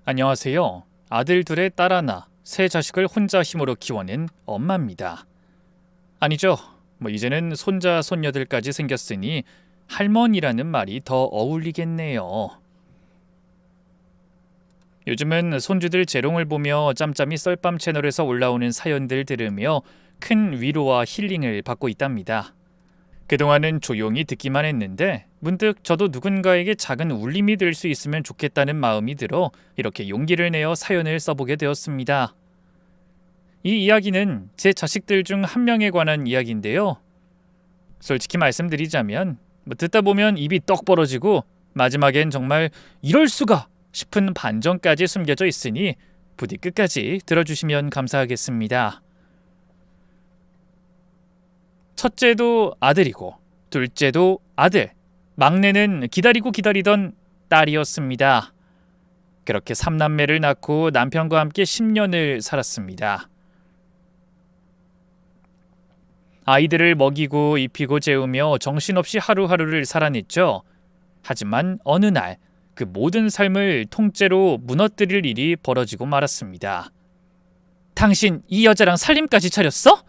안녕하세요. 아들 둘에 딸 하나, 세 자식을 혼자 힘으로 키워낸 엄마입니다. 아니죠. 이제는 손자, 손녀들까지 생겼으니 할머니라는 말이 더 어울리겠네요. 요즘은 손주들 재롱을 보며 짬짬이 썰밤 채널에서 올라오는 사연들 들으며 큰 위로와 힐링을 받고 있답니다. 그동안은 조용히 듣기만 했는데 문득 저도 누군가에게 작은 울림이 될 수 있으면 좋겠다는 마음이 들어 이렇게 용기를 내어 사연을 써보게 되었습니다. 이 이야기는 제 자식들 중 한 명에 관한 이야기인데요. 솔직히 말씀드리자면 듣다 보면 입이 떡 벌어지고 마지막엔 정말 이럴 수가 싶은 반전까지 숨겨져 있으니 부디 끝까지 들어주시면 감사하겠습니다. 첫째도 아들이고 둘째도 아들, 막내는 기다리고 기다리던 딸이었습니다. 그렇게 3남매를 낳고 남편과 함께 10년을 살았습니다. 아이들을 먹이고 입히고 재우며 정신없이 하루하루를 살아냈죠. 하지만 어느 날 그 모든 삶을 통째로 무너뜨릴 일이 벌어지고 말았습니다. 당신 이 여자랑 살림까지 차렸어?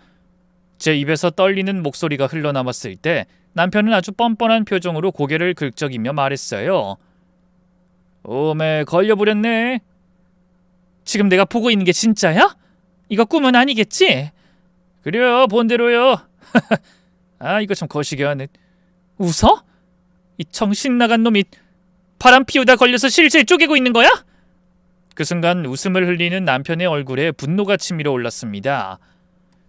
제 입에서 떨리는 목소리가 흘러나왔을 때 남편은 아주 뻔뻔한 표정으로 고개를 긁적이며 말했어요. 오메 걸려버렸네. 지금 내가 보고 있는 게 진짜야? 이거 꿈은 아니겠지? 그래요 본대로요. 아 이거 참 거시기하네. 웃어? 이 정신 나간 놈이 바람 피우다 걸려서 실실 쪼개고 있는 거야? 그 순간 웃음을 흘리는 남편의 얼굴에 분노가 치밀어 올랐습니다.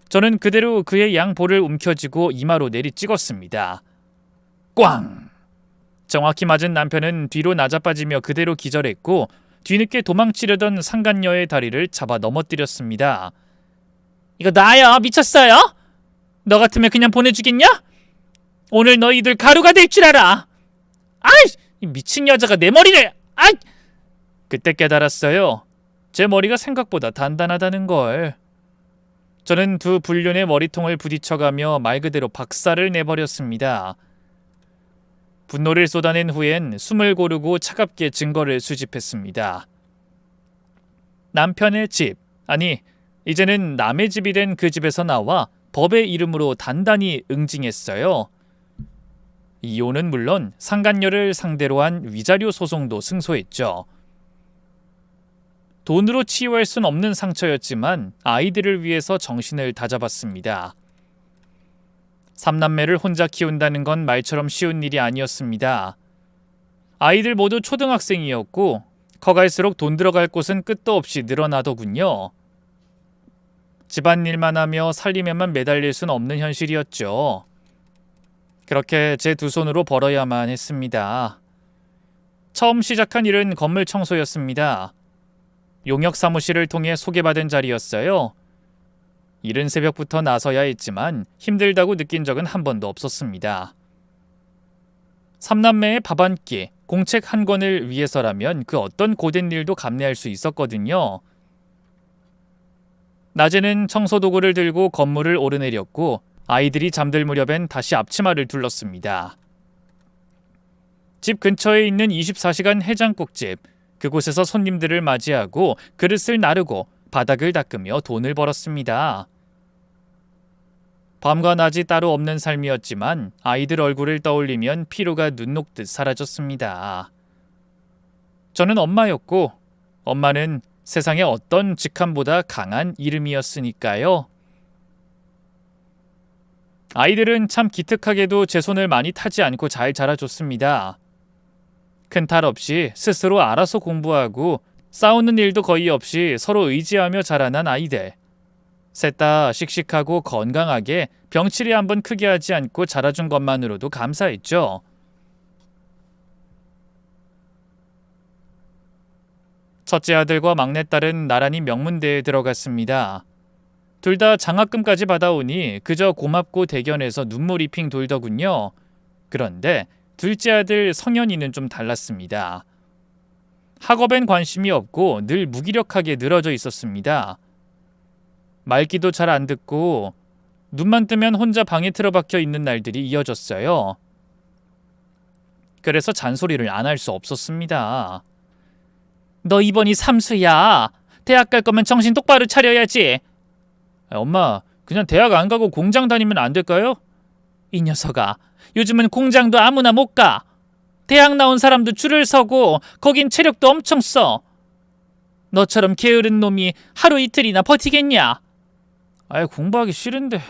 저는 그대로 그의 양볼을 움켜쥐고 이마로 내리 찍었습니다. 꽝! 정확히 맞은 남편은 뒤로 나자빠지며 그대로 기절했고 뒤늦게 도망치려던 상간녀의 다리를 잡아 넘어뜨렸습니다. 이거 나야 미쳤어요? 너 같으면 그냥 보내주겠냐? 오늘 너희들 가루가 될 줄 알아. 아이! 이 미친 여자가 내 머리를! 아이! 그때 깨달았어요. 제 머리가 생각보다 단단하다는 걸. 저는 두 불륜의 머리통을 부딪혀가며 말 그대로 박살을 내버렸습니다. 분노를 쏟아낸 후엔 숨을 고르고 차갑게 증거를 수집했습니다. 남편의 집, 아니 이제는 남의 집이 된 그 집에서 나와 법의 이름으로 단단히 응징했어요. 이혼은 물론 상간녀를 상대로 한 위자료 소송도 승소했죠. 돈으로 치유할 순 없는 상처였지만 아이들을 위해서 정신을 다잡았습니다. 3남매를 혼자 키운다는 건 말처럼 쉬운 일이 아니었습니다. 아이들 모두 초등학생이었고 커갈수록 돈 들어갈 곳은 끝도 없이 늘어나더군요. 집안일만 하며 살림에만 매달릴 순 없는 현실이었죠. 그렇게 제 두 손으로 벌어야만 했습니다. 처음 시작한 일은 건물 청소였습니다. 용역 사무실을 통해 소개받은 자리였어요. 이른 새벽부터 나서야 했지만 힘들다고 느낀 적은 한 번도 없었습니다. 3남매의 밥 한 끼, 공책 한 권을 위해서라면 그 어떤 고된 일도 감내할 수 있었거든요. 낮에는 청소도구를 들고 건물을 오르내렸고 아이들이 잠들 무렵엔 다시 앞치마를 둘렀습니다. 집 근처에 있는 24시간 해장국집, 그곳에서 손님들을 맞이하고 그릇을 나르고 바닥을 닦으며 돈을 벌었습니다. 밤과 낮이 따로 없는 삶이었지만 아이들 얼굴을 떠올리면 피로가 눈 녹듯 사라졌습니다. 저는 엄마였고 엄마는 세상의 어떤 직함보다 강한 이름이었으니까요. 아이들은 참 기특하게도 제 손을 많이 타지 않고 잘 자라줬습니다. 큰 탈 없이 스스로 알아서 공부하고 싸우는 일도 거의 없이 서로 의지하며 자라난 아이들. 셋 다 씩씩하고 건강하게 병치레 한번 크게 하지 않고 자라준 것만으로도 감사했죠. 첫째 아들과 막내딸은 나란히 명문대에 들어갔습니다. 둘 다 장학금까지 받아오니 그저 고맙고 대견해서 눈물이 핑 돌더군요. 그런데 둘째 아들 성현이는 좀 달랐습니다. 학업엔 관심이 없고 늘 무기력하게 늘어져 있었습니다. 말귀도 잘 안 듣고 눈만 뜨면 혼자 방에 틀어박혀 있는 날들이 이어졌어요. 그래서 잔소리를 안 할 수 없었습니다. 너 이번이 삼수야. 대학 갈 거면 정신 똑바로 차려야지. 엄마, 그냥 대학 안 가고 공장 다니면 안 될까요? 이 녀석아, 요즘은 공장도 아무나 못 가. 대학 나온 사람도 줄을 서고 거긴 체력도 엄청 써. 너처럼 게으른 놈이 하루 이틀이나 버티겠냐? 공부하기 싫은데.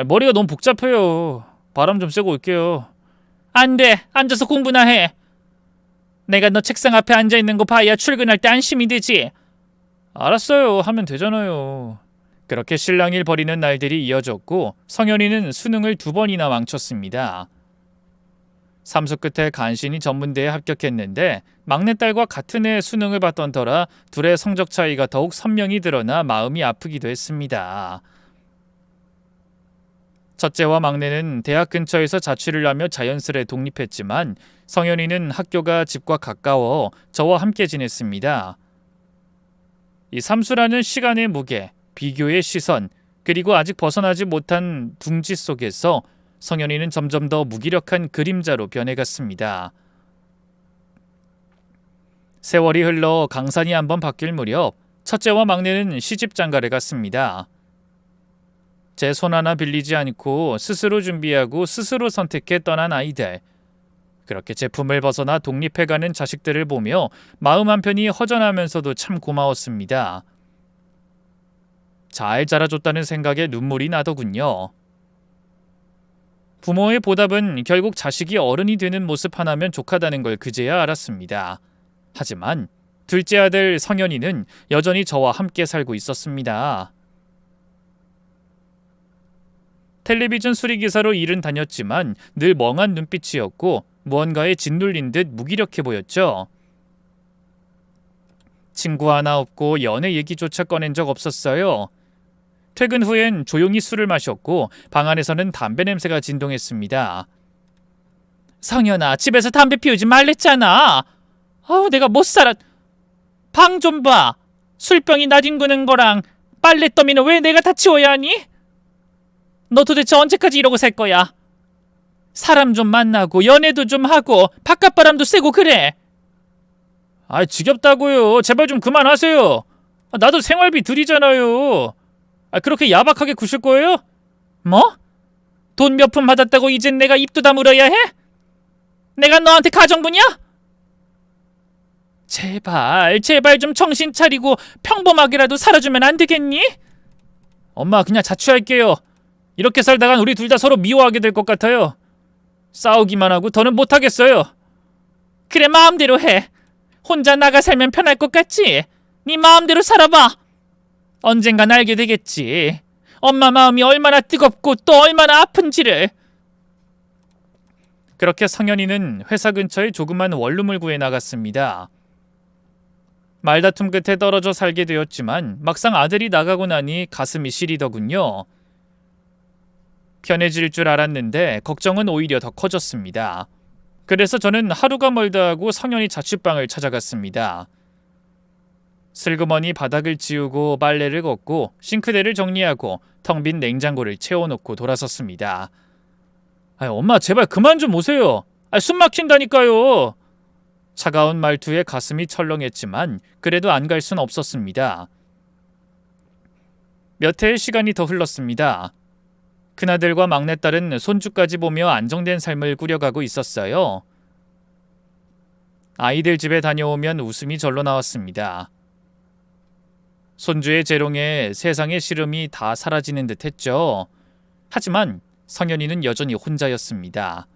머리가 너무 복잡해요. 바람 좀 쐬고 올게요. 안 돼. 앉아서 공부나 해. 내가 너 책상 앞에 앉아있는 거 봐야 출근할 때 안심이 되지. 알았어요. 하면 되잖아요. 그렇게 실랑이를 벌이는 날들이 이어졌고 성현이는 수능을 2번이나 망쳤습니다. 삼수 끝에 간신히 전문대에 합격했는데 막내딸과 같은 해 수능을 봤던 터라 둘의 성적 차이가 더욱 선명히 드러나 마음이 아프기도 했습니다. 첫째와 막내는 대학 근처에서 자취를 하며 자연스레 독립했지만 성현이는 학교가 집과 가까워 저와 함께 지냈습니다. 이 삼수라는 시간의 무게, 비교의 시선, 그리고 아직 벗어나지 못한 둥지 속에서 성현이는 점점 더 무기력한 그림자로 변해갔습니다. 세월이 흘러 강산이 한번 바뀔 무렵 첫째와 막내는 시집장가를 갔습니다. 제 손 하나 빌리지 않고 스스로 준비하고 스스로 선택해 떠난 아이들. 그렇게 제품을 벗어나 독립해가는 자식들을 보며 마음 한편이 허전하면서도 참 고마웠습니다. 잘 자라줬다는 생각에 눈물이 나더군요. 부모의 보답은 결국 자식이 어른이 되는 모습 하나면 족하다는 걸 그제야 알았습니다. 하지만 둘째 아들 성현이는 여전히 저와 함께 살고 있었습니다. 텔레비전 수리기사로 일은 다녔지만 늘 멍한 눈빛이었고 무언가에 짓눌린 듯 무기력해 보였죠. 친구 하나 없고 연애 얘기조차 꺼낸 적 없었어요. 퇴근 후엔 조용히 술을 마셨고 방 안에서는 담배 냄새가 진동했습니다. 성현아, 집에서 담배 피우지 말랬잖아. 내가 못 살아. 방 좀 봐. 술병이 나뒹구는 거랑 빨래 더미는 왜 내가 다 치워야 하니? 너 도대체 언제까지 이러고 살 거야? 사람 좀 만나고 연애도 좀 하고 바깥바람도 쐬고 그래. 지겹다고요. 제발 좀 그만하세요. 나도 생활비 들이잖아요. 그렇게 야박하게 구실 거예요? 뭐? 돈 몇 푼 받았다고 이젠 내가 입도 다물어야 해? 내가 너한테 가정부냐? 제발 좀 정신 차리고 평범하게라도 살아주면 안 되겠니? 엄마, 그냥 자취할게요. 이렇게 살다간 우리 둘 다 서로 미워하게 될 것 같아요. 싸우기만 하고 더는 못하겠어요. 그래, 마음대로 해. 혼자 나가 살면 편할 것 같지? 네 마음대로 살아봐. 언젠간 알게 되겠지. 엄마 마음이 얼마나 뜨겁고 또 얼마나 아픈지를. 그렇게 성현이는 회사 근처에 조그만 원룸을 구해 나갔습니다. 말다툼 끝에 떨어져 살게 되었지만 막상 아들이 나가고 나니 가슴이 시리더군요. 편해질 줄 알았는데 걱정은 오히려 더 커졌습니다. 그래서 저는 하루가 멀다 하고 성현이 자취방을 찾아갔습니다. 슬그머니 바닥을 치우고 빨래를 걷고 싱크대를 정리하고 텅 빈 냉장고를 채워놓고 돌아섰습니다. 엄마, 제발 그만 좀 오세요. 숨 막힌다니까요. 차가운 말투에 가슴이 철렁했지만 그래도 안 갈 순 없었습니다. 몇 해의 시간이 더 흘렀습니다. 큰아들과 막내딸은 손주까지 보며 안정된 삶을 꾸려가고 있었어요. 아이들 집에 다녀오면 웃음이 절로 나왔습니다. 손주의 재롱에 세상의 시름이 다 사라지는 듯 했죠. 하지만 성현이는 여전히 혼자였습니다.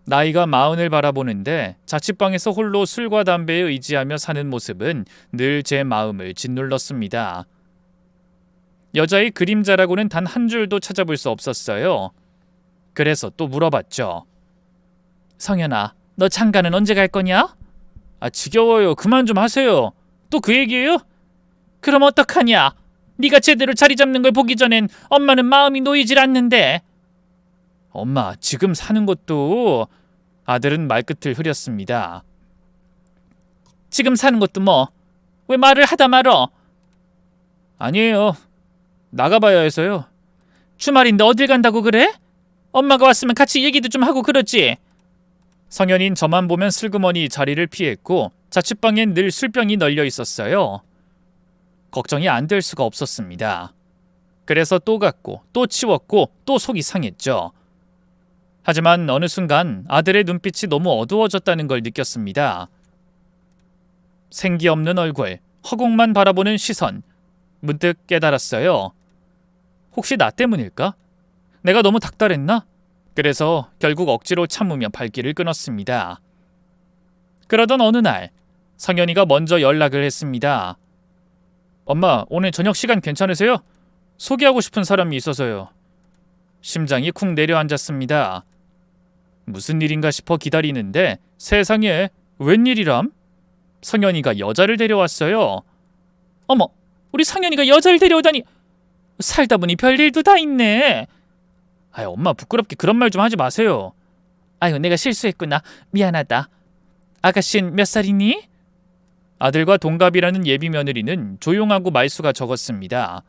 나이가 40을 바라보는데 자취방에서 홀로 술과 담배에 의지하며 사는 모습은 늘 제 마음을 짓눌렀습니다. 여자의 그림자라고는 단 한 줄도 찾아볼 수 없었어요. 그래서 또 물어봤죠. 성현아, 너 장가는 언제 갈 거냐? 지겨워요. 그만 좀 하세요. 또 그 얘기예요? 그럼 어떡하냐? 네가 제대로 자리 잡는 걸 보기 전엔 엄마는 마음이 놓이질 않는데. 엄마, 지금 사는 것도... 아들은 말끝을 흐렸습니다. 지금 사는 것도 뭐? 왜 말을 하다 말어? 아니에요. 나가봐야 해서요. 주말인데 어딜 간다고 그래? 엄마가 왔으면 같이 얘기도 좀 하고 그러지. 성현인 저만 보면 슬그머니 자리를 피했고 자취방엔 늘 술병이 널려 있었어요. 걱정이 안 될 수가 없었습니다. 그래서 또 갔고 또 치웠고 또 속이 상했죠. 하지만 어느 순간 아들의 눈빛이 너무 어두워졌다는 걸 느꼈습니다. 생기 없는 얼굴, 허공만 바라보는 시선, 문득 깨달았어요. 혹시 나 때문일까? 내가 너무 닥달했나? 그래서 결국 억지로 참으며 발길을 끊었습니다. 그러던 어느 날 성현이가 먼저 연락을 했습니다. 엄마, 오늘 저녁 시간 괜찮으세요? 소개하고 싶은 사람이 있어서요. 심장이 쿵 내려앉았습니다. 무슨 일인가 싶어 기다리는데 세상에 웬일이람? 성현이가 여자를 데려왔어요. 어머, 우리 성현이가 여자를 데려오다니. 살다 보니 별일도 다 있네. 아유, 엄마 부끄럽게 그런 말 좀 하지 마세요. 아유, 내가 실수했구나. 미안하다. 아가씨는 몇 살이니? 아들과 동갑이라는 예비 며느리는 조용하고 말수가 적었습니다.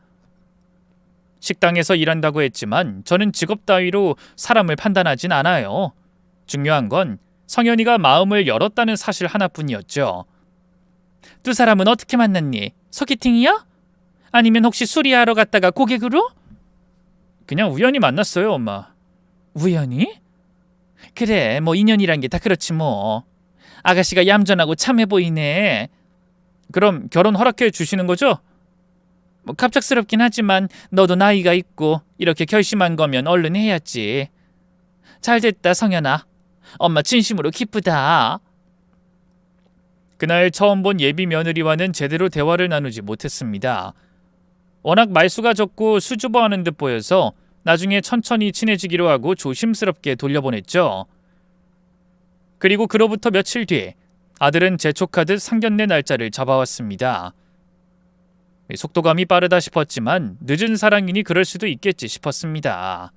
식당에서 일한다고 했지만 저는 직업 따위로 사람을 판단하진 않아요. 중요한 건 성현이가 마음을 열었다는 사실 하나뿐이었죠. 두 사람은 어떻게 만났니? 소개팅이야? 아니면 혹시 수리하러 갔다가 고객으로? 그냥 우연히 만났어요, 엄마. 우연히? 그래, 뭐 인연이란 게 다 그렇지 뭐. 아가씨가 얌전하고 참해 보이네. 그럼 결혼 허락해 주시는 거죠? 뭐 갑작스럽긴 하지만 너도 나이가 있고 이렇게 결심한 거면 얼른 해야지. 잘됐다, 성현아. 엄마 진심으로 기쁘다. 그날 처음 본 예비 며느리와는 제대로 대화를 나누지 못했습니다. 워낙 말수가 적고 수줍어하는 듯 보여서 나중에 천천히 친해지기로 하고 조심스럽게 돌려보냈죠. 그리고 그로부터 며칠 뒤 아들은 재촉하듯 상견례 날짜를 잡아왔습니다. 속도감이 빠르다 싶었지만 늦은 사랑이니 그럴 수도 있겠지 싶었습니다.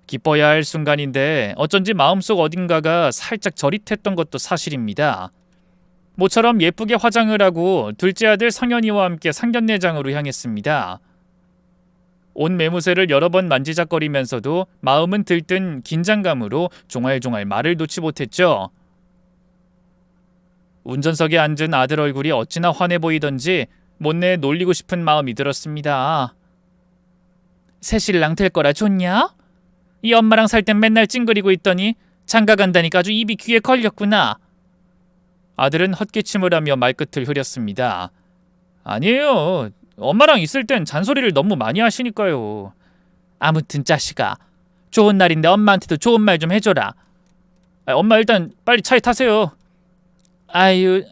기뻐야 할 순간인데 어쩐지 마음속 어딘가가 살짝 저릿했던 것도 사실입니다. 모처럼 예쁘게 화장을 하고 둘째 아들 성현이와 함께 상견례장으로 향했습니다. 온 매무새를 여러 번 만지작거리면서도 마음은 들뜬 긴장감으로 종알종알 말을 놓지 못했죠. 운전석에 앉은 아들 얼굴이 어찌나 환해 보이던지 못내 놀리고 싶은 마음이 들었습니다. 새신랑 될 거라 좋냐? 이 엄마랑 살 땐 맨날 찡그리고 있더니 장가 간다니까 아주 입이 귀에 걸렸구나. 아들은 헛기침을 하며 말끝을 흐렸습니다. 아니에요. 엄마랑 있을 땐 잔소리를 너무 많이 하시니까요. 아무튼 자식아, 좋은 날인데 엄마한테도 좋은 말 좀 해줘라. 엄마 일단 빨리 차에 타세요. 아유,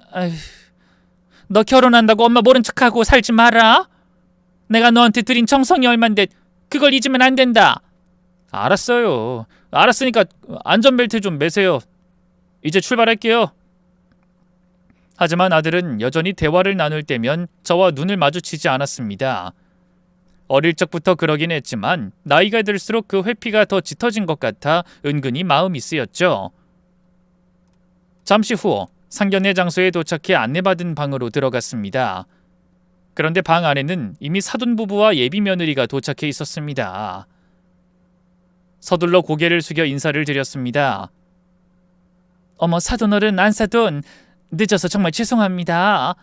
너 결혼한다고 엄마 모른 척하고 살지 마라. 내가 너한테 드린 정성이 얼만데 그걸 잊으면 안 된다. 알았어요. 알았으니까 안전벨트 좀 매세요. 이제 출발할게요. 하지만 아들은 여전히 대화를 나눌 때면 저와 눈을 마주치지 않았습니다. 어릴 적부터 그러긴 했지만 나이가 들수록 그 회피가 더 짙어진 것 같아 은근히 마음이 쓰였죠. 잠시 후 상견례 장소에 도착해 안내받은 방으로 들어갔습니다. 그런데 방 안에는 이미 사돈 부부와 예비 며느리가 도착해 있었습니다. 서둘러 고개를 숙여 인사를 드렸습니다. 어머, 사돈어른, 안사돈, 늦어서 정말 죄송합니다.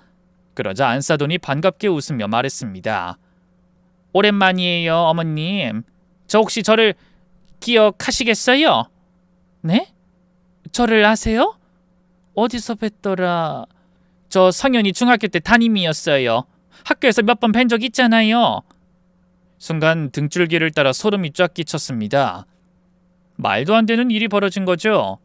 그러자 안사돈이 반갑게 웃으며 말했습니다. 오랜만이에요, 어머님. 저 혹시 저를 기억하시겠어요? 네? 저를 아세요? 어디서 뵀더라? 저 성현이 중학교 때 담임이었어요. 학교에서 몇 번 뵌 적 있잖아요. 순간 등줄기를 따라 소름이 쫙 끼쳤습니다. 말도 안 되는 일이 벌어진 거죠.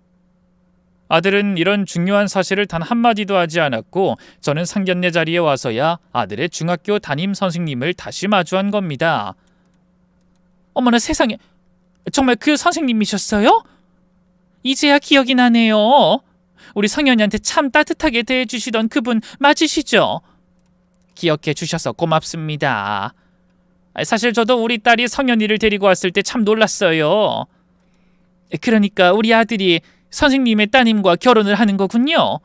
아들은 이런 중요한 사실을 단 한마디도 하지 않았고 저는 상견례 자리에 와서야 아들의 중학교 담임 선생님을 다시 마주한 겁니다. 어머나 세상에, 정말 그 선생님이셨어요? 이제야 기억이 나네요. 우리 성현이한테 참 따뜻하게 대해주시던 그분 맞으시죠? 기억해 주셔서 고맙습니다. 사실 저도 우리 딸이 성현이를 데리고 왔을 때 참 놀랐어요. 그러니까 우리 아들이 선생님의 따님과 결혼을 하는 거군요.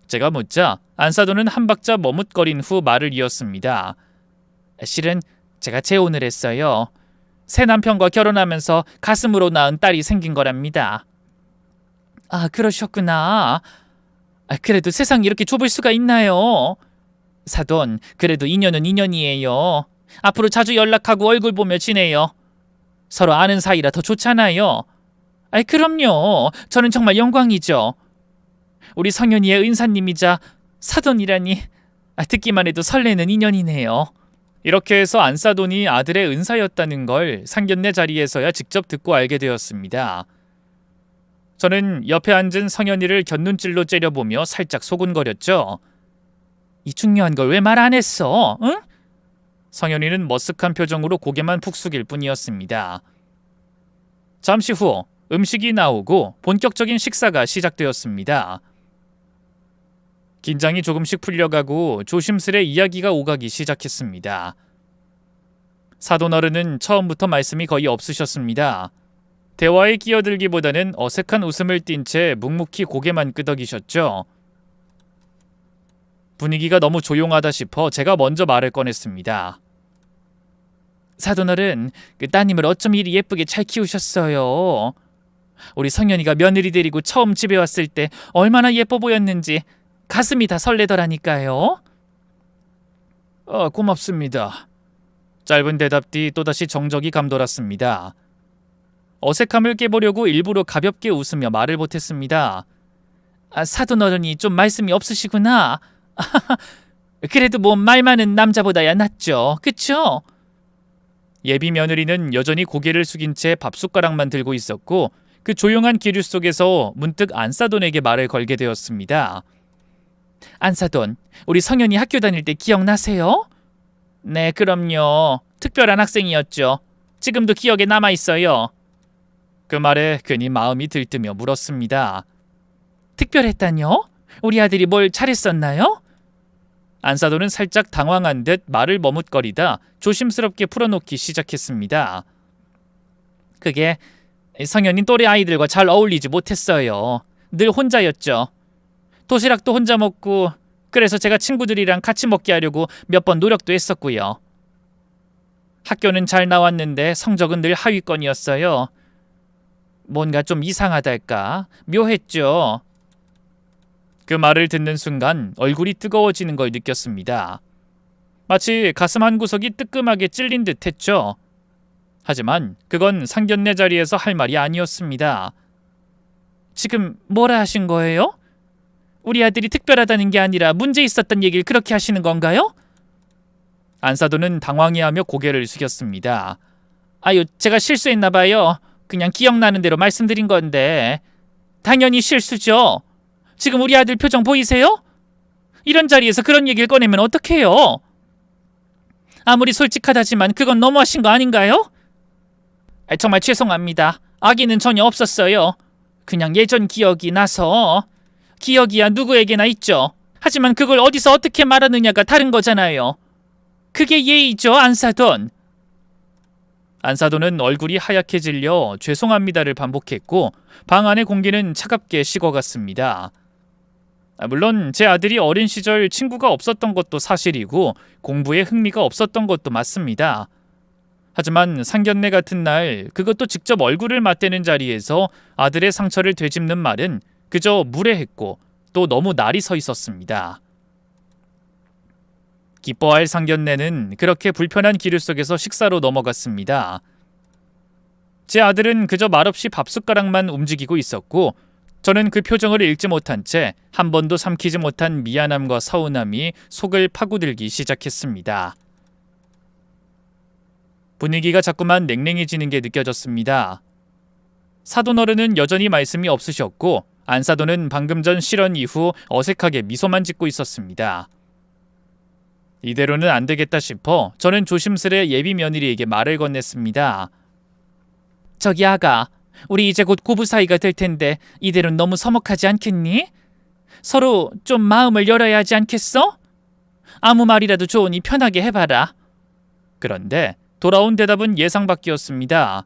제가 묻자 안사돈은 한 박자 머뭇거린 후 말을 이었습니다. 실은 제가 재혼을 했어요. 새 남편과 결혼하면서 가슴으로 낳은 딸이 생긴 거랍니다. 아, 그러셨구나. 그래도 세상이 이렇게 좁을 수가 있나요? 사돈, 그래도 인연은 인연이에요. 앞으로 자주 연락하고 얼굴 보며 지내요. 서로 아는 사이라 더 좋잖아요. 그럼요. 저는 정말 영광이죠. 우리 성현이의 은사님이자 사돈이라니. 듣기만 해도 설레는 인연이네요. 이렇게 해서 안사돈이 아들의 은사였다는 걸 상견례 자리에서야 직접 듣고 알게 되었습니다. 저는 옆에 앉은 성현이를 곁눈질로 째려보며 살짝 소곤거렸죠. 이 중요한 걸 왜 말 안 했어? 응? 성현이는 머쓱한 표정으로 고개만 푹 숙일 뿐이었습니다. 잠시 후 음식이 나오고 본격적인 식사가 시작되었습니다. 긴장이 조금씩 풀려가고 조심스레 이야기가 오가기 시작했습니다. 사돈 어른은 처음부터 말씀이 거의 없으셨습니다. 대화에 끼어들기보다는 어색한 웃음을 띤 채 묵묵히 고개만 끄덕이셨죠. 분위기가 너무 조용하다 싶어 제가 먼저 말을 꺼냈습니다. 사돈 어른, 따님을 어쩜 이리 예쁘게 잘 키우셨어요. 우리 성현이가 며느리 데리고 처음 집에 왔을 때 얼마나 예뻐 보였는지 가슴이 다 설레더라니까요. 고맙습니다. 짧은 대답 뒤 또다시 정적이 감돌았습니다. 어색함을 깨보려고 일부러 가볍게 웃으며 말을 보탰습니다. 사돈 어른이 좀 말씀이 없으시구나. 그래도 뭐 말 많은 남자보다야 낫죠. 그쵸? 예비 며느리는 여전히 고개를 숙인 채 밥숟가락만 들고 있었고 그 조용한 기류 속에서 문득 안사돈에게 말을 걸게 되었습니다. 안사돈, 우리 성현이 학교 다닐 때 기억나세요? 네, 그럼요. 특별한 학생이었죠. 지금도 기억에 남아있어요. 그 말에 괜히 마음이 들뜨며 물었습니다. 특별했다뇨? 우리 아들이 뭘 잘했었나요? 안사돈은 살짝 당황한 듯 말을 머뭇거리다 조심스럽게 풀어놓기 시작했습니다. 그게 성현이 또래 아이들과 잘 어울리지 못했어요. 늘 혼자였죠. 도시락도 혼자 먹고 그래서 제가 친구들이랑 같이 먹게 하려고 몇 번 노력도 했었고요. 학교는 잘 나왔는데 성적은 늘 하위권이었어요. 뭔가 좀 이상하달까? 묘했죠. 그 말을 듣는 순간 얼굴이 뜨거워지는 걸 느꼈습니다. 마치 가슴 한 구석이 뜨끔하게 찔린 듯 했죠. 하지만 그건 상견례 자리에서 할 말이 아니었습니다. 지금 뭐라 하신 거예요? 우리 아들이 특별하다는 게 아니라 문제 있었던 얘기를 그렇게 하시는 건가요? 안사돈은 당황해하며 고개를 숙였습니다. 제가 실수했나 봐요. 그냥 기억나는 대로 말씀드린 건데. 당연히 실수죠. 지금 우리 아들 표정 보이세요? 이런 자리에서 그런 얘기를 꺼내면 어떡해요? 아무리 솔직하다지만 그건 너무하신 거 아닌가요? 정말 죄송합니다. 악의는 전혀 없었어요. 그냥 예전 기억이 나서. 기억이야 누구에게나 있죠. 하지만 그걸 어디서 어떻게 말하느냐가 다른 거잖아요. 그게 예의죠, 안사돈. 안사돈은 얼굴이 하얗게 질려 죄송합니다를 반복했고 방 안의 공기는 차갑게 식어갔습니다. 물론 제 아들이 어린 시절 친구가 없었던 것도 사실이고 공부에 흥미가 없었던 것도 맞습니다. 하지만 상견례 같은 날 그것도 직접 얼굴을 맞대는 자리에서 아들의 상처를 되짚는 말은 그저 무례했고 또 너무 날이 서 있었습니다. 기뻐할 상견례는 그렇게 불편한 기류 속에서 식사로 넘어갔습니다. 제 아들은 그저 말없이 밥숟가락만 움직이고 있었고 저는 그 표정을 읽지 못한 채 한 번도 삼키지 못한 미안함과 서운함이 속을 파고들기 시작했습니다. 분위기가 자꾸만 냉랭해지는 게 느껴졌습니다. 사돈 어른은 여전히 말씀이 없으셨고 안사돈은 방금 전 실언 이후 어색하게 미소만 짓고 있었습니다. 이대로는 안 되겠다 싶어 저는 조심스레 예비 며느리에게 말을 건넸습니다. 저기 아가, 우리 이제 곧 고부 사이가 될 텐데 이대로는 너무 서먹하지 않겠니? 서로 좀 마음을 열어야 하지 않겠어? 아무 말이라도 좋으니 편하게 해봐라. 그런데 돌아온 대답은 예상 밖이었습니다.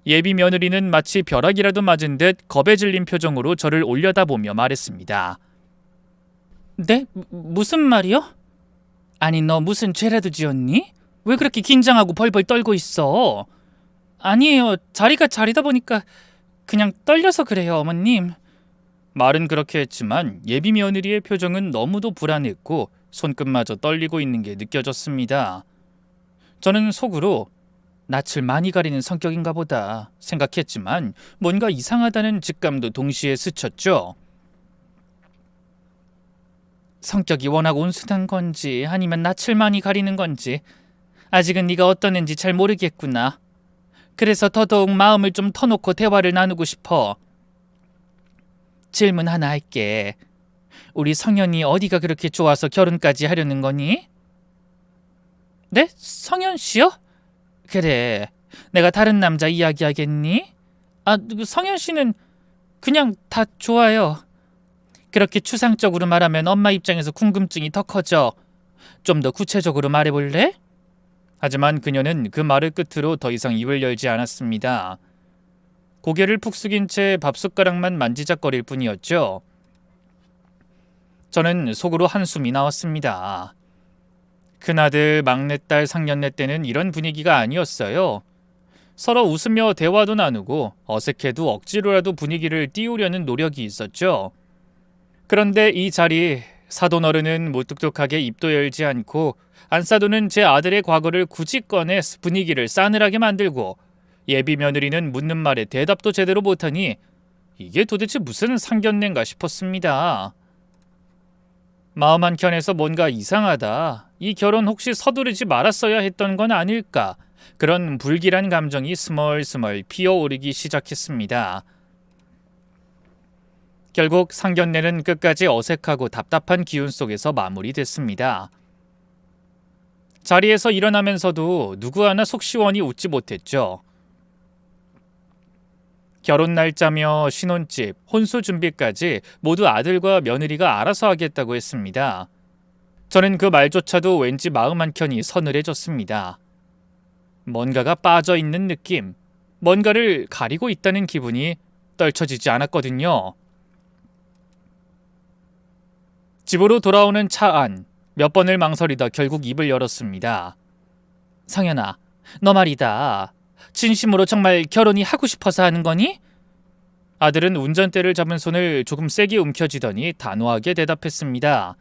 예비 며느리는 마치 벼락이라도 맞은 듯 겁에 질린 표정으로 저를 올려다보며 말했습니다. 네? 무슨 말이요? 아니 너 무슨 죄라도 지었니? 왜 그렇게 긴장하고 벌벌 떨고 있어? 아니에요. 자리가 자리다 보니까 그냥 떨려서 그래요, 어머님. 말은 그렇게 했지만 예비 며느리의 표정은 너무도 불안했고 손끝마저 떨리고 있는 게 느껴졌습니다. 저는 속으로 낯을 많이 가리는 성격인가 보다 생각했지만 뭔가 이상하다는 직감도 동시에 스쳤죠. 성격이 워낙 온순한 건지 아니면 낯을 많이 가리는 건지 아직은 네가 어떤 앤지 잘 모르겠구나. 그래서 더더욱 마음을 좀 터놓고 대화를 나누고 싶어. 질문 하나 할게. 우리 성현이 어디가 그렇게 좋아서 결혼까지 하려는 거니? 네? 성현 씨요? 그래. 내가 다른 남자 이야기하겠니? 성현 씨는 그냥 다 좋아요. 그렇게 추상적으로 말하면 엄마 입장에서 궁금증이 더 커져. 좀 더 구체적으로 말해볼래? 하지만 그녀는 그 말을 끝으로 더 이상 입을 열지 않았습니다. 고개를 푹 숙인 채 밥숟가락만 만지작거릴 뿐이었죠. 저는 속으로 한숨이 나왔습니다. 큰아들, 막내딸, 상견례 때는 이런 분위기가 아니었어요. 서로 웃으며 대화도 나누고 어색해도 억지로라도 분위기를 띄우려는 노력이 있었죠. 그런데 이 자리, 사돈 어른은 무뚝뚝하게 입도 열지 않고 안사돈은 제 아들의 과거를 굳이 꺼내 분위기를 싸늘하게 만들고 예비 며느리는 묻는 말에 대답도 제대로 못하니 이게 도대체 무슨 상견례인가 싶었습니다. 마음 한켠에서 뭔가 이상하다. 이 결혼 혹시 서두르지 말았어야 했던 건 아닐까. 그런 불길한 감정이 스멀스멀 피어오르기 시작했습니다. 결국 상견례는 끝까지 어색하고 답답한 기운 속에서 마무리됐습니다. 자리에서 일어나면서도 누구 하나 속 시원히 웃지 못했죠. 결혼 날짜며 신혼집, 혼수 준비까지 모두 아들과 며느리가 알아서 하겠다고 했습니다. 저는 그 말조차도 왠지 마음 한켠이 서늘해졌습니다. 뭔가가 빠져있는 느낌, 뭔가를 가리고 있다는 기분이 떨쳐지지 않았거든요. 집으로 돌아오는 차 안, 몇 번을 망설이다 결국 입을 열었습니다. 성현아, 너 말이다. 진심으로 정말 결혼이 하고 싶어서 하는 거니? 아들은 운전대를 잡은 손을 조금 세게 움켜쥐더니 단호하게 대답했습니다.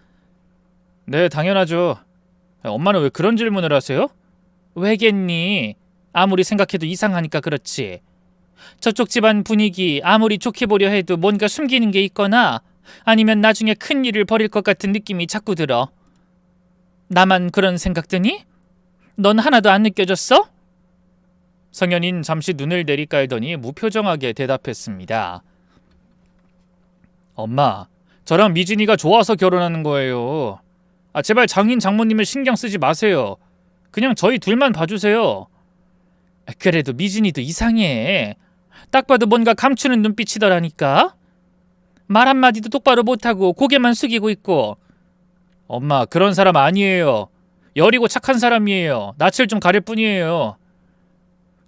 네, 당연하죠. 엄마는 왜 그런 질문을 하세요? 왜겠니? 아무리 생각해도 이상하니까 그렇지. 저쪽 집안 분위기 아무리 좋게 보려 해도 뭔가 숨기는 게 있거나 아니면 나중에 큰 일을 벌일 것 같은 느낌이 자꾸 들어. 나만 그런 생각 드니? 넌 하나도 안 느껴졌어? 성현인 잠시 눈을 내리깔더니 무표정하게 대답했습니다. 엄마, 저랑 미진이가 좋아서 결혼하는 거예요. 제발 장인 장모님을 신경 쓰지 마세요. 그냥 저희 둘만 봐주세요. 그래도 미진이도 이상해. 딱 봐도 뭔가 감추는 눈빛이더라니까. 말 한마디도 똑바로 못하고 고개만 숙이고 있고. 엄마, 그런 사람 아니에요. 여리고 착한 사람이에요. 낯을 좀 가릴 뿐이에요.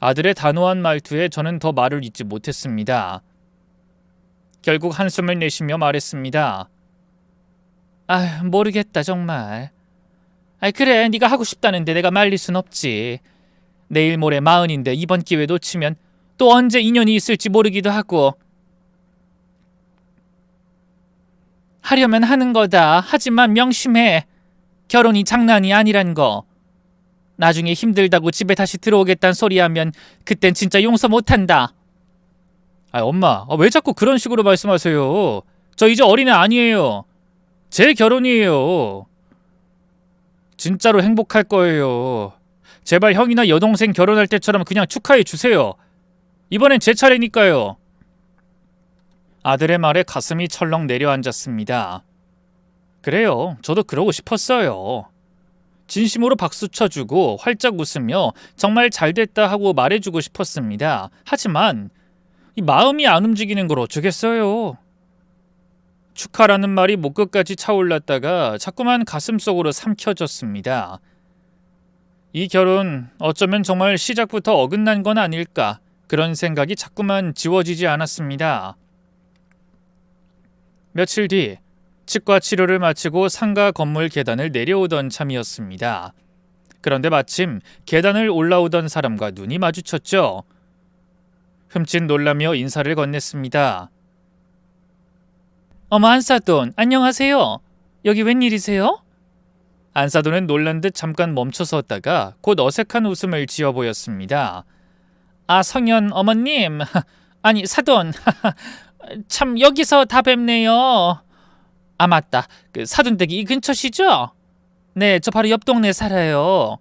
아들의 단호한 말투에 저는 더 말을 잇지 못했습니다. 결국 한숨을 내쉬며 말했습니다. 모르겠다 정말. 그래, 네가 하고 싶다는데 내가 말릴 순 없지. 내일 모레 40인데 이번 기회 놓치면 또 언제 인연이 있을지 모르기도 하고. 하려면 하는 거다. 하지만 명심해. 결혼이 장난이 아니란 거. 나중에 힘들다고 집에 다시 들어오겠다는 소리 하면 그땐 진짜 용서 못한다. 엄마, 왜 자꾸 그런 식으로 말씀하세요? 저 이제 어린애 아니에요. 제 결혼이에요. 진짜로 행복할 거예요. 제발 형이나 여동생 결혼할 때처럼 그냥 축하해 주세요. 이번엔 제 차례니까요. 아들의 말에 가슴이 철렁 내려앉았습니다. 그래요. 저도 그러고 싶었어요. 진심으로 박수 쳐주고 활짝 웃으며 정말 잘됐다 하고 말해주고 싶었습니다. 하지만 이 마음이 안 움직이는 걸 어쩌겠어요. 축하라는 말이 목끝까지 차올랐다가 자꾸만 가슴속으로 삼켜졌습니다. 이 결혼 어쩌면 정말 시작부터 어긋난 건 아닐까, 그런 생각이 자꾸만 지워지지 않았습니다. 며칠 뒤 치과 치료를 마치고 상가 건물 계단을 내려오던 참이었습니다. 그런데 마침 계단을 올라오던 사람과 눈이 마주쳤죠. 흠칫 놀라며 인사를 건넸습니다. 어머, 안사돈, 안녕하세요. 여기 웬일이세요? 안사돈은 놀란 듯 잠깐 멈춰섰다가 곧 어색한 웃음을 지어 보였습니다. 아, 성현 어머님. 아니, 사돈. 참, 여기서 다 뵙네요. 아, 맞다. 그 사돈댁이 이 근처시죠? 네, 저 바로 옆 동네에 살아요.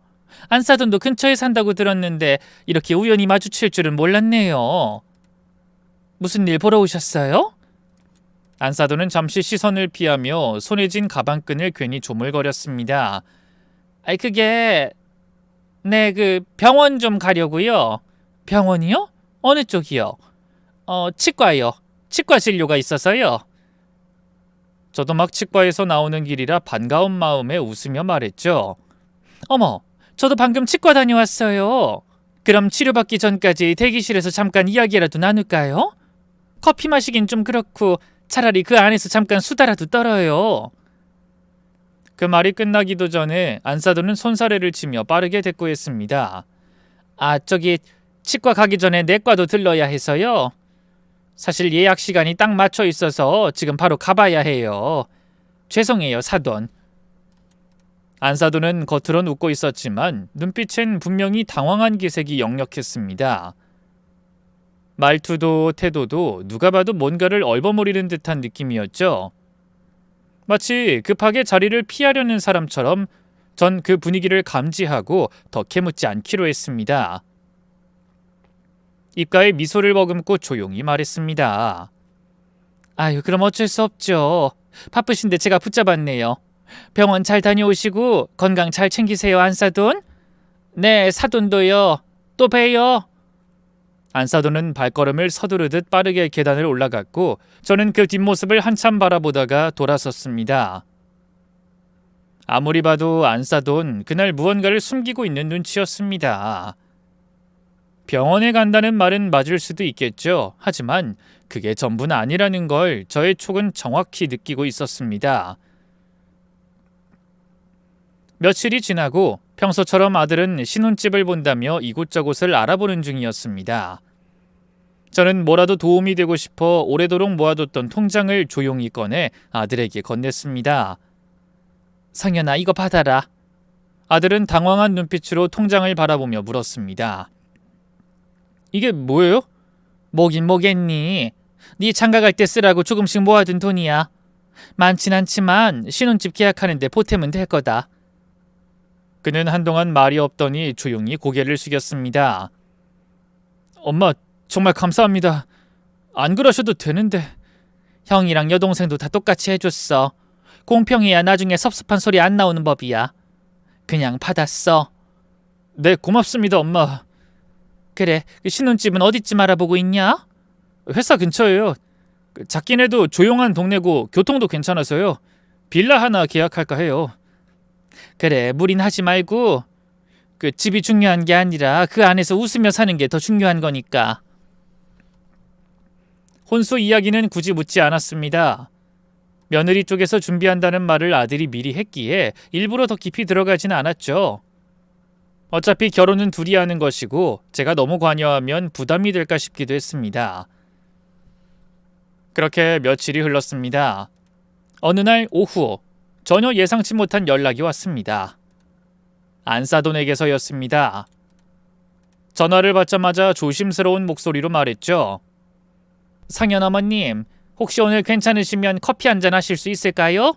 안사돈도 근처에 산다고 들었는데 이렇게 우연히 마주칠 줄은 몰랐네요. 무슨 일 보러 오셨어요? 안사돈은 잠시 시선을 피하며 손에 쥔 가방끈을 괜히 조물거렸습니다. 아이, 그게... 네, 그 병원 좀 가려고요. 병원이요? 어느 쪽이요? 치과요. 치과 진료가 있어서요. 저도 막 치과에서 나오는 길이라 반가운 마음에 웃으며 말했죠. 어머, 저도 방금 치과 다녀왔어요. 그럼 치료받기 전까지 대기실에서 잠깐 이야기라도 나눌까요? 커피 마시긴 좀 그렇고 차라리 그 안에서 잠깐 수다라도 떨어요. 그 말이 끝나기도 전에 안사돈은 손사래를 치며 빠르게 대꾸했습니다. 아, 저기 치과 가기 전에 내과도 들러야 해서요. 사실 예약 시간이 딱 맞춰 있어서 지금 바로 가봐야 해요. 죄송해요, 사돈. 안사돈은 겉으론 웃고 있었지만 눈빛엔 분명히 당황한 기색이 역력했습니다. 말투도 태도도 누가 봐도 뭔가를 얼버무리는 듯한 느낌이었죠. 마치 급하게 자리를 피하려는 사람처럼 전 그 분위기를 감지하고 더 캐묻지 않기로 했습니다. 입가에 미소를 머금고 조용히 말했습니다. 아유, 그럼 어쩔 수 없죠. 바쁘신데 제가 붙잡았네요. 병원 잘 다녀오시고 건강 잘 챙기세요, 안사돈. 네, 사돈도요. 또 봬요. 안사돈은 발걸음을 서두르듯 빠르게 계단을 올라갔고 저는 그 뒷모습을 한참 바라보다가 돌아섰습니다. 아무리 봐도 안사돈 그날 무언가를 숨기고 있는 눈치였습니다. 병원에 간다는 말은 맞을 수도 있겠죠. 하지만 그게 전부는 아니라는 걸 저의 촉은 정확히 느끼고 있었습니다. 며칠이 지나고 평소처럼 아들은 신혼집을 본다며 이곳저곳을 알아보는 중이었습니다. 저는 뭐라도 도움이 되고 싶어 오래도록 모아뒀던 통장을 조용히 꺼내 아들에게 건넸습니다. 상현아, 이거 받아라. 아들은 당황한 눈빛으로 통장을 바라보며 물었습니다. 이게 뭐예요? 뭐긴 뭐겠니? 네 장가갈 때 쓰라고 조금씩 모아둔 돈이야. 많진 않지만 신혼집 계약하는데 보태면 될 거다. 그는 한동안 말이 없더니 조용히 고개를 숙였습니다. 엄마, 정말 감사합니다. 안 그러셔도 되는데. 형이랑 여동생도 다 똑같이 해줬어. 공평해야 나중에 섭섭한 소리 안 나오는 법이야. 그냥 받았어. 네, 고맙습니다, 엄마. 그래, 신혼집은 어디쯤 알아보고 있냐? 회사 근처예요. 작긴 해도 조용한 동네고 교통도 괜찮아서요. 빌라 하나 계약할까 해요. 그래, 무리는 하지 말고. 그 집이 중요한 게 아니라 그 안에서 웃으며 사는 게 더 중요한 거니까. 혼수 이야기는 굳이 묻지 않았습니다. 며느리 쪽에서 준비한다는 말을 아들이 미리 했기에 일부러 더 깊이 들어가지는 않았죠. 어차피 결혼은 둘이 하는 것이고 제가 너무 관여하면 부담이 될까 싶기도 했습니다. 그렇게 며칠이 흘렀습니다. 어느 날 오후 전혀 예상치 못한 연락이 왔습니다. 안사돈에게서였습니다. 전화를 받자마자 조심스러운 목소리로 말했죠. 상현 어머님, 혹시 오늘 괜찮으시면 커피 한잔 하실 수 있을까요?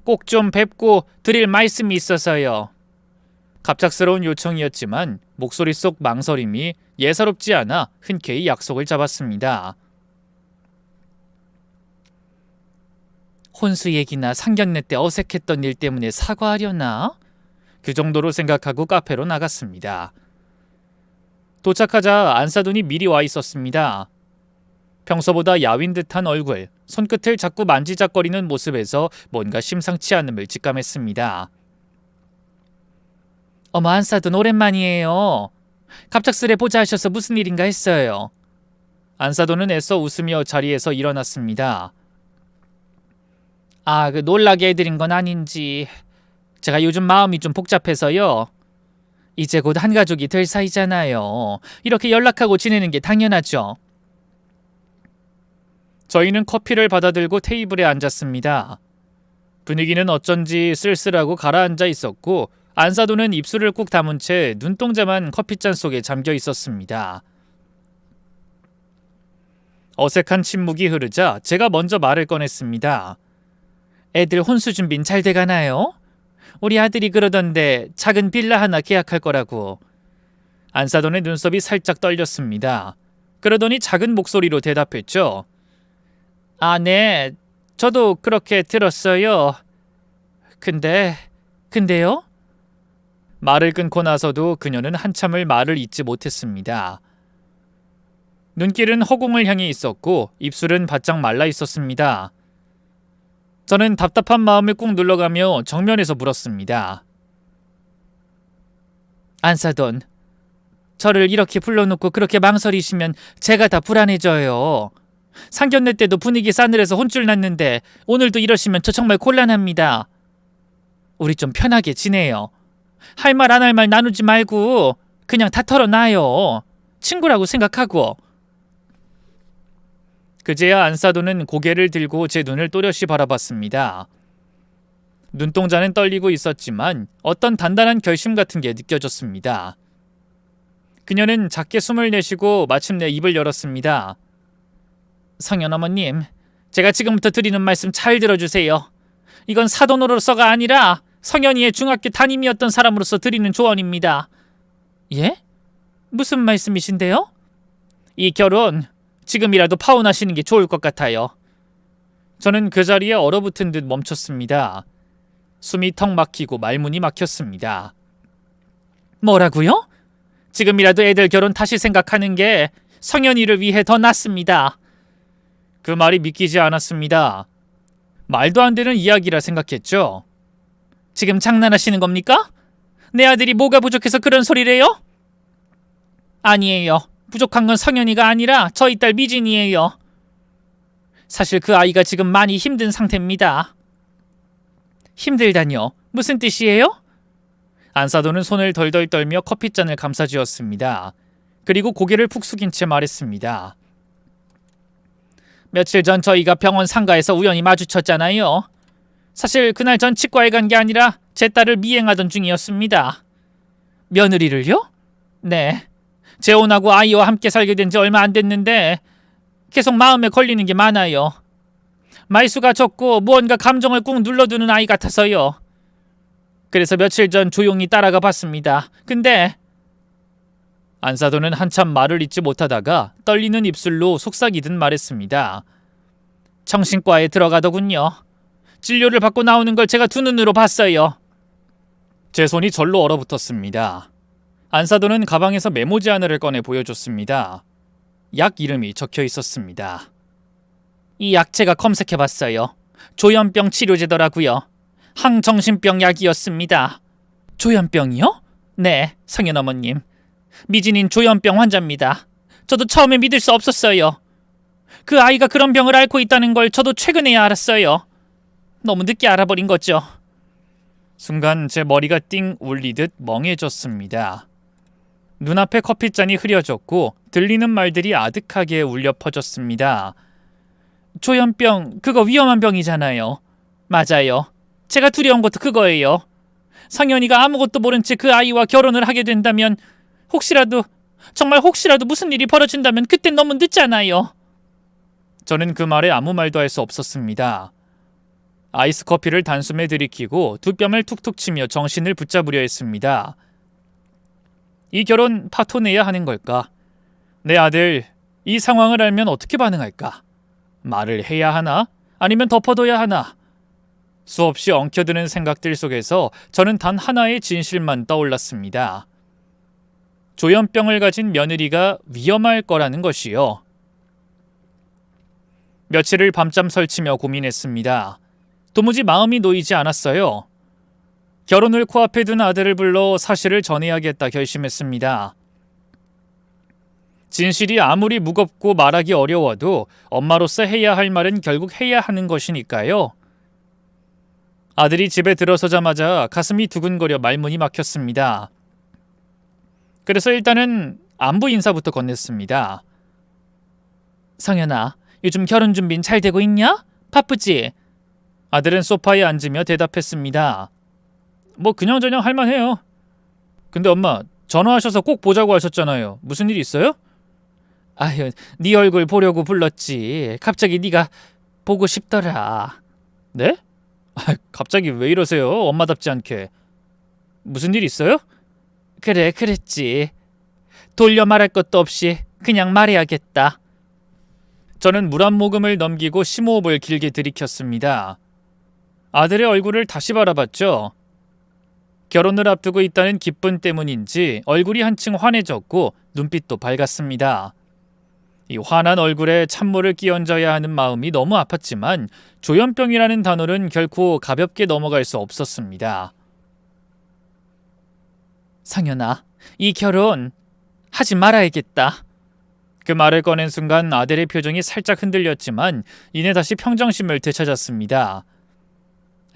꼭 좀 뵙고 드릴 말씀이 있어서요. 갑작스러운 요청이었지만 목소리 속 망설임이 예사롭지 않아 흔쾌히 약속을 잡았습니다. 혼수 얘기나 상견례 때 어색했던 일 때문에 사과하려나? 그 정도로 생각하고 카페로 나갔습니다. 도착하자 안사돈이 미리 와 있었습니다. 평소보다 야윈 듯한 얼굴, 손끝을 자꾸 만지작거리는 모습에서 뭔가 심상치 않음을 직감했습니다. 어머, 안사돈 오랜만이에요. 갑작스레 보자 하셔서 무슨 일인가 했어요. 안사돈은 애써 웃으며 자리에서 일어났습니다. 아, 그 놀라게 해드린 건 아닌지. 제가 요즘 마음이 좀 복잡해서요. 이제 곧 한가족이 될 사이잖아요. 이렇게 연락하고 지내는 게 당연하죠. 저희는 커피를 받아들고 테이블에 앉았습니다. 분위기는 어쩐지 쓸쓸하고 가라앉아 있었고 안사도는 입술을 꾹 다문 채 눈동자만 커피잔 속에 잠겨 있었습니다. 어색한 침묵이 흐르자 제가 먼저 말을 꺼냈습니다. 애들 혼수 준비는 잘 돼가나요? 우리 아들이 그러던데 작은 빌라 하나 계약할 거라고. 안사돈의 눈썹이 살짝 떨렸습니다. 그러더니 작은 목소리로 대답했죠. 아, 네. 저도 그렇게 들었어요. 근데요? 말을 끊고 나서도 그녀는 한참을 말을 잇지 못했습니다. 눈길은 허공을 향해 있었고 입술은 바짝 말라 있었습니다. 저는 답답한 마음을 꾹 눌러가며 정면에서 물었습니다. 안사돈, 저를 이렇게 불러놓고 그렇게 망설이시면 제가 다 불안해져요. 상견례 때도 분위기 싸늘해서 혼쭐 났는데 오늘도 이러시면 저 정말 곤란합니다. 우리 좀 편하게 지내요. 할 말 안 할 말 나누지 말고 그냥 다 털어놔요. 친구라고 생각하고. 그제야 안사도는 고개를 들고 제 눈을 또렷이 바라봤습니다. 눈동자는 떨리고 있었지만 어떤 단단한 결심 같은 게 느껴졌습니다. 그녀는 작게 숨을 내쉬고 마침내 입을 열었습니다. 성현 어머님, 제가 지금부터 드리는 말씀 잘 들어주세요. 이건 사돈으로서가 아니라 성현이의 중학교 담임이었던 사람으로서 드리는 조언입니다. 예? 무슨 말씀이신데요? 이 결혼 지금이라도 파혼하시는 게 좋을 것 같아요. 저는 그 자리에 얼어붙은 듯 멈췄습니다. 숨이 턱 막히고 말문이 막혔습니다. 뭐라고요? 지금이라도 애들 결혼 다시 생각하는 게 성현이를 위해 더 낫습니다. 그 말이 믿기지 않았습니다. 말도 안 되는 이야기라 생각했죠. 지금 장난하시는 겁니까? 내 아들이 뭐가 부족해서 그런 소리래요? 아니에요. 부족한 건 성현이가 아니라 저희 딸 미진이에요. 사실 그 아이가 지금 많이 힘든 상태입니다. 힘들다뇨? 무슨 뜻이에요? 안사도는 손을 덜덜 떨며 커피잔을 감싸쥐었습니다. 그리고 고개를 푹 숙인 채 말했습니다. 며칠 전 저희가 병원 상가에서 우연히 마주쳤잖아요. 사실 그날 전 치과에 간 게 아니라 제 딸을 미행하던 중이었습니다. 며느리를요? 네. 재혼하고 아이와 함께 살게 된 지 얼마 안 됐는데 계속 마음에 걸리는 게 많아요. 말수가 적고 무언가 감정을 꾹 눌러두는 아이 같아서요. 그래서 며칠 전 조용히 따라가 봤습니다. 근데 안사도는 한참 말을 잇지 못하다가 떨리는 입술로 속삭이듯 말했습니다. 정신과에 들어가더군요. 진료를 받고 나오는 걸 제가 두 눈으로 봤어요. 제 손이 절로 얼어붙었습니다. 안사도는 가방에서 메모지 하나를 꺼내 보여줬습니다. 약 이름이 적혀 있었습니다. 이 약 제가 검색해봤어요. 조현병 치료제더라고요. 항정신병 약이었습니다. 조현병이요? 네, 성현 어머님. 미진인 조현병 환자입니다. 저도 처음에 믿을 수 없었어요. 그 아이가 그런 병을 앓고 있다는 걸 저도 최근에야 알았어요. 너무 늦게 알아버린 거죠. 순간 제 머리가 띵 울리듯 멍해졌습니다. 눈앞에 커피잔이 흐려졌고 들리는 말들이 아득하게 울려 퍼졌습니다. 조현병, 그거 위험한 병이잖아요. 맞아요. 제가 두려운 것도 그거예요. 성현이가 아무것도 모른 채 그 아이와 결혼을 하게 된다면 혹시라도, 정말 혹시라도 무슨 일이 벌어진다면 그땐 너무 늦잖아요. 저는 그 말에 아무 말도 할 수 없었습니다. 아이스 커피를 단숨에 들이키고 두 뺨을 툭툭 치며 정신을 붙잡으려 했습니다. 이 결혼 파토내야 하는 걸까? 내 아들, 이 상황을 알면 어떻게 반응할까? 말을 해야 하나? 아니면 덮어둬야 하나? 수없이 엉켜드는 생각들 속에서 저는 단 하나의 진실만 떠올랐습니다. 조현병을 가진 며느리가 위험할 거라는 것이요. 며칠을 밤잠 설치며 고민했습니다. 도무지 마음이 놓이지 않았어요. 결혼을 코앞에 둔 아들을 불러 사실을 전해야겠다 결심했습니다. 진실이 아무리 무겁고 말하기 어려워도 엄마로서 해야 할 말은 결국 해야 하는 것이니까요. 아들이 집에 들어서자마자 가슴이 두근거려 말문이 막혔습니다. 그래서 일단은 안부 인사부터 건넸습니다. 성현아, 요즘 결혼 준비는 잘 되고 있냐? 바쁘지? 아들은 소파에 앉으며 대답했습니다. 뭐 그냥저냥 할만해요. 근데 엄마, 전화하셔서 꼭 보자고 하셨잖아요. 무슨 일 있어요? 아유, 네 얼굴 보려고 불렀지. 갑자기 네가 보고 싶더라. 네? 갑자기 왜 이러세요? 엄마답지 않게. 무슨 일 있어요? 그래, 그랬지. 돌려 말할 것도 없이 그냥 말해야겠다. 저는 물 한 모금을 넘기고 심호흡을 길게 들이켰습니다. 아들의 얼굴을 다시 바라봤죠. 결혼을 앞두고 있다는 기쁨 때문인지 얼굴이 한층 환해졌고 눈빛도 밝았습니다. 이 환한 얼굴에 찬물을 끼얹어야 하는 마음이 너무 아팠지만 조현병이라는 단어는 결코 가볍게 넘어갈 수 없었습니다. 상현아, 이 결혼 하지 말아야겠다. 그 말을 꺼낸 순간 아들의 표정이 살짝 흔들렸지만 이내 다시 평정심을 되찾았습니다.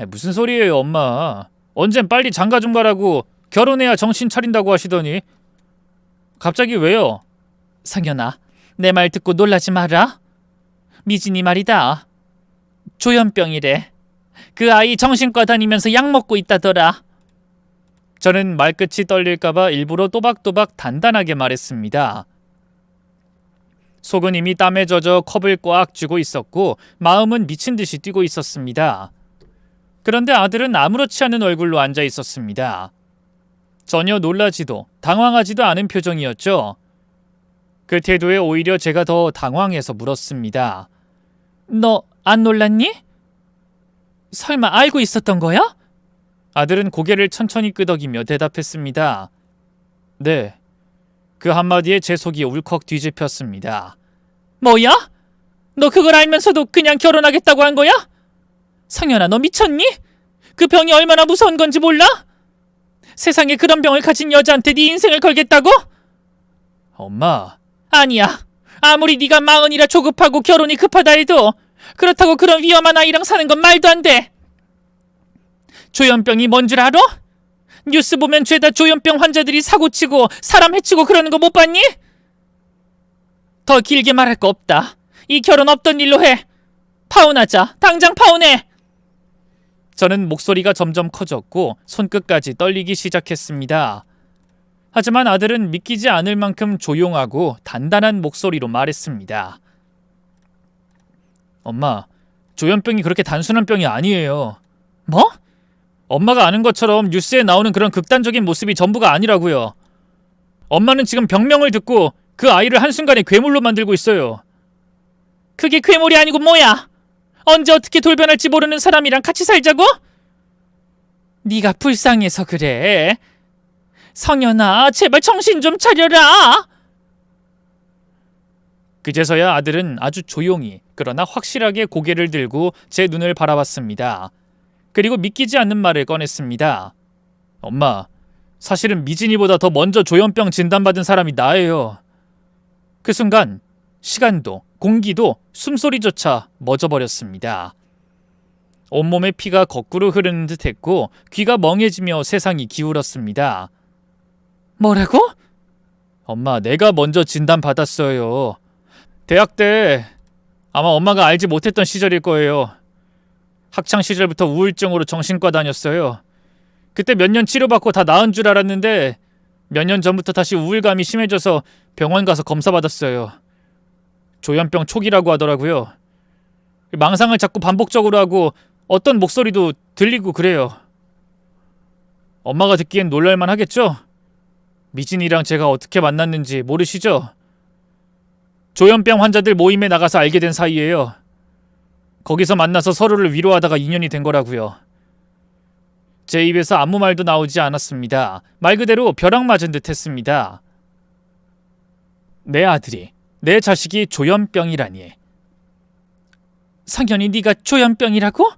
무슨 소리예요, 엄마. 언젠 빨리 장가 좀 가라고 결혼해야 정신 차린다고 하시더니. 갑자기 왜요? 상현아, 내 말 듣고 놀라지 마라. 미진이 말이다. 조현병이래. 그 아이 정신과 다니면서 약 먹고 있다더라. 저는 말끝이 떨릴까봐 일부러 또박또박 단단하게 말했습니다. 속은 이미 땀에 젖어 컵을 꽉 쥐고 있었고 마음은 미친 듯이 뛰고 있었습니다. 그런데 아들은 아무렇지 않은 얼굴로 앉아 있었습니다. 전혀 놀라지도 당황하지도 않은 표정이었죠. 그 태도에 오히려 제가 더 당황해서 물었습니다. 너 안 놀랐니? 설마 알고 있었던 거야? 아들은 고개를 천천히 끄덕이며 대답했습니다. 네. 그 한마디에 제 속이 울컥 뒤집혔습니다. 뭐야? 너 그걸 알면서도 그냥 결혼하겠다고 한 거야? 상현아, 너 미쳤니? 그 병이 얼마나 무서운 건지 몰라? 세상에 그런 병을 가진 여자한테 네 인생을 걸겠다고? 엄마. 아니야. 아무리 네가 마흔이라 조급하고 결혼이 급하다 해도 그렇다고 그런 위험한 아이랑 사는 건 말도 안 돼. 조현병이 뭔 줄 알아? 뉴스 보면 죄다 조현병 환자들이 사고치고 사람 해치고 그러는 거 못 봤니? 더 길게 말할 거 없다. 이 결혼 없던 일로 해. 파혼하자. 당장 파혼해. 저는 목소리가 점점 커졌고 손끝까지 떨리기 시작했습니다. 하지만 아들은 믿기지 않을 만큼 조용하고 단단한 목소리로 말했습니다. 엄마, 조현병이 그렇게 단순한 병이 아니에요. 뭐? 엄마가 아는 것처럼 뉴스에 나오는 그런 극단적인 모습이 전부가 아니라고요. 엄마는 지금 병명을 듣고 그 아이를 한순간에 괴물로 만들고 있어요. 그게 괴물이 아니고 뭐야? 언제 어떻게 돌변할지 모르는 사람이랑 같이 살자고? 네가 불쌍해서 그래. 성현아, 제발 정신 좀 차려라. 그제서야 아들은 아주 조용히 그러나 확실하게 고개를 들고 제 눈을 바라봤습니다. 그리고 믿기지 않는 말을 꺼냈습니다. 엄마, 사실은 미진이보다 더 먼저 조현병 진단받은 사람이 나예요. 그 순간 시간도 공기도 숨소리조차 멎어버렸습니다. 온몸에 피가 거꾸로 흐르는 듯 했고 귀가 멍해지며 세상이 기울었습니다. 뭐라고? 엄마, 내가 먼저 진단받았어요. 대학 때 아마 엄마가 알지 못했던 시절일 거예요. 학창 시절부터 우울증으로 정신과 다녔어요. 그때 몇 년 치료받고 다 나은 줄 알았는데 몇 년 전부터 다시 우울감이 심해져서 병원 가서 검사받았어요. 조현병 초기라고 하더라고요. 망상을 자꾸 반복적으로 하고 어떤 목소리도 들리고 그래요. 엄마가 듣기엔 놀랄만 하겠죠? 미진이랑 제가 어떻게 만났는지 모르시죠? 조현병 환자들 모임에 나가서 알게 된 사이예요. 거기서 만나서 서로를 위로하다가 인연이 된 거라고요. 제 입에서 아무 말도 나오지 않았습니다. 말 그대로 벼락 맞은 듯 했습니다. 내 아들이, 내 자식이 조현병이라니. 상현이 네가 조현병이라고?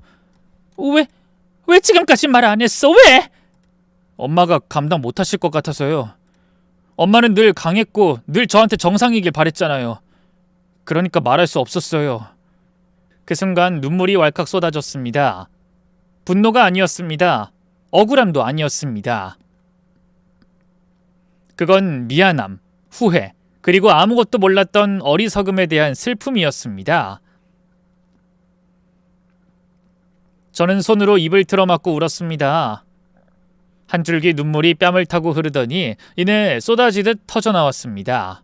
왜 지금까지 말 안 했어? 왜? 엄마가 감당 못하실 것 같아서요. 엄마는 늘 강했고 늘 저한테 정상이길 바랬잖아요. 그러니까 말할 수 없었어요. 그 순간 눈물이 왈칵 쏟아졌습니다. 분노가 아니었습니다. 억울함도 아니었습니다. 그건 미안함, 후회, 그리고 아무것도 몰랐던 어리석음에 대한 슬픔이었습니다. 저는 손으로 입을 틀어막고 울었습니다. 한 줄기 눈물이 뺨을 타고 흐르더니 이내 쏟아지듯 터져나왔습니다.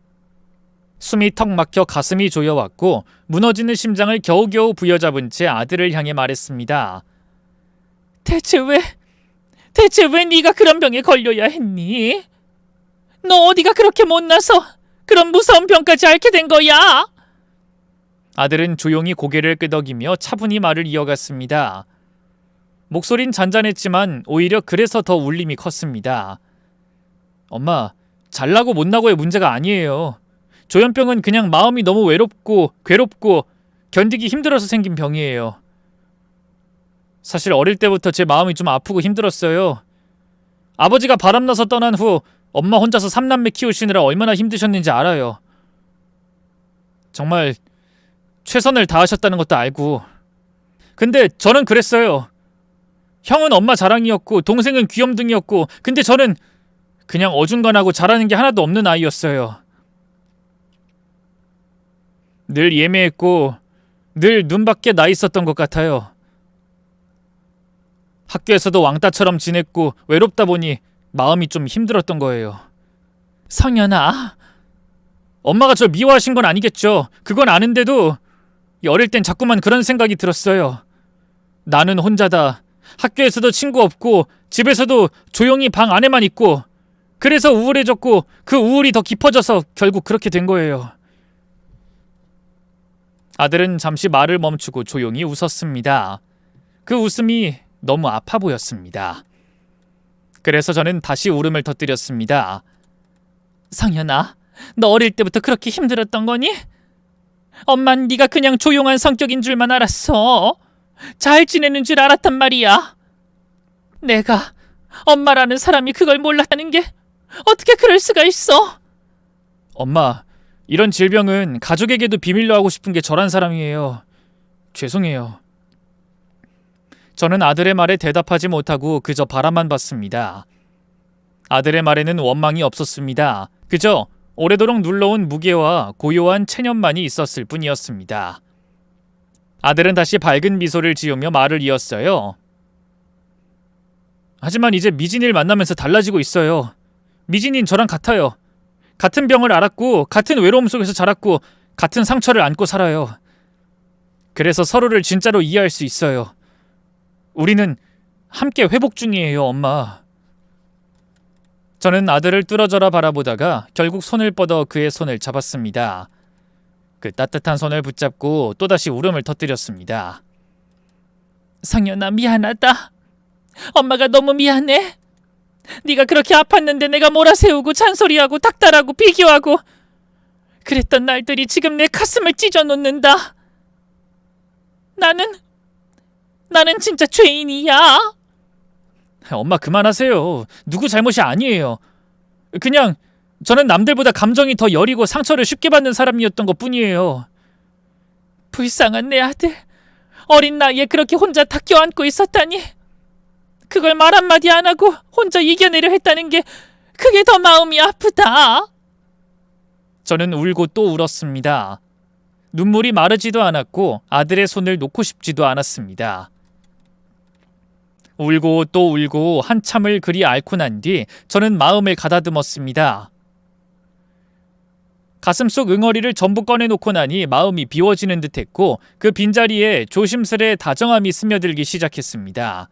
숨이 턱 막혀 가슴이 조여왔고 무너지는 심장을 겨우겨우 부여잡은 채 아들을 향해 말했습니다. 대체 왜 네가 그런 병에 걸려야 했니? 너 어디가 그렇게 못나서 그런 무서운 병까지 앓게 된 거야? 아들은 조용히 고개를 끄덕이며 차분히 말을 이어갔습니다. 목소린 잔잔했지만 오히려 그래서 더 울림이 컸습니다. 엄마, 잘나고 못나고의 문제가 아니에요. 조현병은 그냥 마음이 너무 외롭고 괴롭고 견디기 힘들어서 생긴 병이에요. 사실 어릴 때부터 제 마음이 좀 아프고 힘들었어요. 아버지가 바람나서 떠난 후 엄마 혼자서 3남매 키우시느라 얼마나 힘드셨는지 알아요. 정말 최선을 다하셨다는 것도 알고. 근데 저는 그랬어요. 형은 엄마 자랑이었고 동생은 귀염둥이였고 근데 저는 그냥 어중간하고 잘하는 게 하나도 없는 아이였어요. 늘 예매했고 늘 눈밖에 나 있었던 것 같아요. 학교에서도 왕따처럼 지냈고 외롭다 보니 마음이 좀 힘들었던 거예요. 성현아, 엄마가 저 미워하신 건 아니겠죠. 그건 아는데도 어릴 땐 자꾸만 그런 생각이 들었어요. 나는 혼자다. 학교에서도 친구 없고 집에서도 조용히 방 안에만 있고 그래서 우울해졌고 그 우울이 더 깊어져서 결국 그렇게 된 거예요. 아들은 잠시 말을 멈추고 조용히 웃었습니다. 그 웃음이 너무 아파 보였습니다. 그래서 저는 다시 울음을 터뜨렸습니다. 성현아, 너 어릴 때부터 그렇게 힘들었던 거니? 엄만 네가 그냥 조용한 성격인 줄만 알았어. 잘 지내는 줄 알았단 말이야. 내가 엄마라는 사람이 그걸 몰랐다는 게 어떻게 그럴 수가 있어? 엄마, 이런 질병은 가족에게도 비밀로 하고 싶은 게 저란 사람이에요. 죄송해요. 저는 아들의 말에 대답하지 못하고 그저 바라만 봤습니다. 아들의 말에는 원망이 없었습니다. 그저 오래도록 눌러온 무게와 고요한 체념만이 있었을 뿐이었습니다. 아들은 다시 밝은 미소를 지으며 말을 이었어요. 하지만 이제 미진이를 만나면서 달라지고 있어요. 미진이는 저랑 같아요. 같은 병을 앓았고 같은 외로움 속에서 자랐고 같은 상처를 안고 살아요. 그래서 서로를 진짜로 이해할 수 있어요. 우리는 함께 회복 중이에요, 엄마. 저는 아들을 뚫어져라 바라보다가 결국 손을 뻗어 그의 손을 잡았습니다. 그 따뜻한 손을 붙잡고 또다시 울음을 터뜨렸습니다. 상현아, 미안하다. 엄마가 너무 미안해. 네가 그렇게 아팠는데 내가 몰아세우고 잔소리하고 닥달하고 비교하고 그랬던 날들이 지금 내 가슴을 찢어놓는다. 나는 진짜 죄인이야. 엄마 그만하세요. 누구 잘못이 아니에요. 그냥 저는 남들보다 감정이 더 여리고 상처를 쉽게 받는 사람이었던 것 뿐이에요. 불쌍한 내 아들. 어린 나이에 그렇게 혼자 다 껴안고 있었다니. 그걸 말 한마디 안 하고 혼자 이겨내려 했다는 게 그게 더 마음이 아프다. 저는 울고 또 울었습니다. 눈물이 마르지도 않았고 아들의 손을 놓고 싶지도 않았습니다. 울고 또 울고 한참을 그리 앓고 난 뒤 저는 마음을 가다듬었습니다. 가슴속 응어리를 전부 꺼내놓고 나니 마음이 비워지는 듯했고 그 빈자리에 조심스레 다정함이 스며들기 시작했습니다.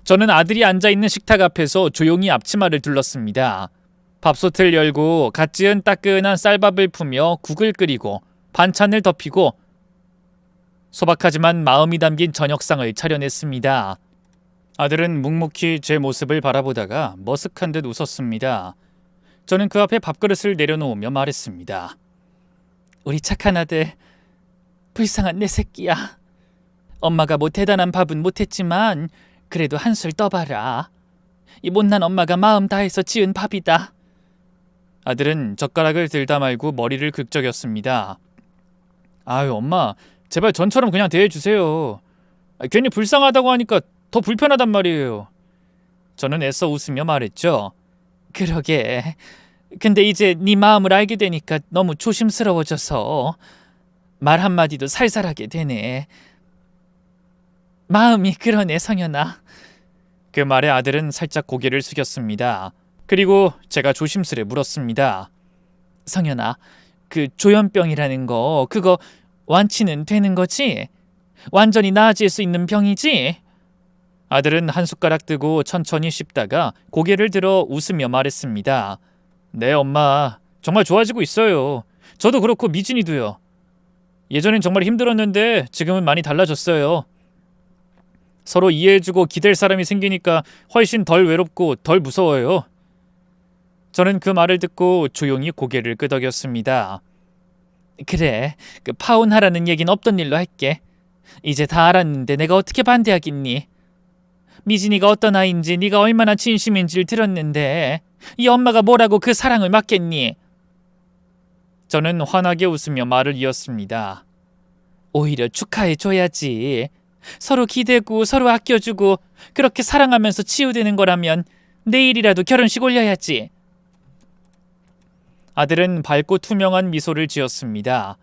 저는 아들이 앉아있는 식탁 앞에서 조용히 앞치마를 둘렀습니다. 밥솥을 열고 갓 지은 따끈한 쌀밥을 푸며 국을 끓이고 반찬을 덮이고 소박하지만 마음이 담긴 저녁상을 차려냈습니다. 아들은 묵묵히 제 모습을 바라보다가 머쓱한 듯 웃었습니다. 저는 그 앞에 밥그릇을 내려놓으며 말했습니다. 우리 착한 아들, 불쌍한 내 새끼야. 엄마가 뭐 대단한 밥은 못했지만 그래도 한술 떠봐라. 이 못난 엄마가 마음 다해서 지은 밥이다. 아들은 젓가락을 들다 말고 머리를 긁적였습니다. 아유 엄마, 제발 전처럼 그냥 대해주세요. 괜히 불쌍하다고 하니까 더 불편하단 말이에요. 저는 애써 웃으며 말했죠. 그러게. 근데 이제 네 마음을 알게 되니까 너무 조심스러워져서 말 한마디도 살살하게 되네. 마음이 그러네, 성현아. 그 말에 아들은 살짝 고개를 숙였습니다. 그리고 제가 조심스레 물었습니다. 성현아, 그 조현병이라는 거 그거 완치는 되는 거지? 완전히 나아질 수 있는 병이지? 아들은 한 숟가락 뜨고 천천히 씹다가 고개를 들어 웃으며 말했습니다. 네, 엄마. 정말 좋아지고 있어요. 저도 그렇고 미진이도요. 예전엔 정말 힘들었는데 지금은 많이 달라졌어요. 서로 이해해주고 기댈 사람이 생기니까 훨씬 덜 외롭고 덜 무서워요. 저는 그 말을 듣고 조용히 고개를 끄덕였습니다. 그래, 그 파혼하라는 얘긴 없던 일로 할게. 이제 다 알았는데 내가 어떻게 반대하겠니? 미진이가 어떤 아이인지 네가 얼마나 진심인지를 들었는데 이 엄마가 뭐라고 그 사랑을 막겠니? 저는 환하게 웃으며 말을 이었습니다. 오히려 축하해줘야지. 서로 기대고 서로 아껴주고 그렇게 사랑하면서 치유되는 거라면 내일이라도 결혼식 올려야지. 아들은 밝고 투명한 미소를 지었습니다.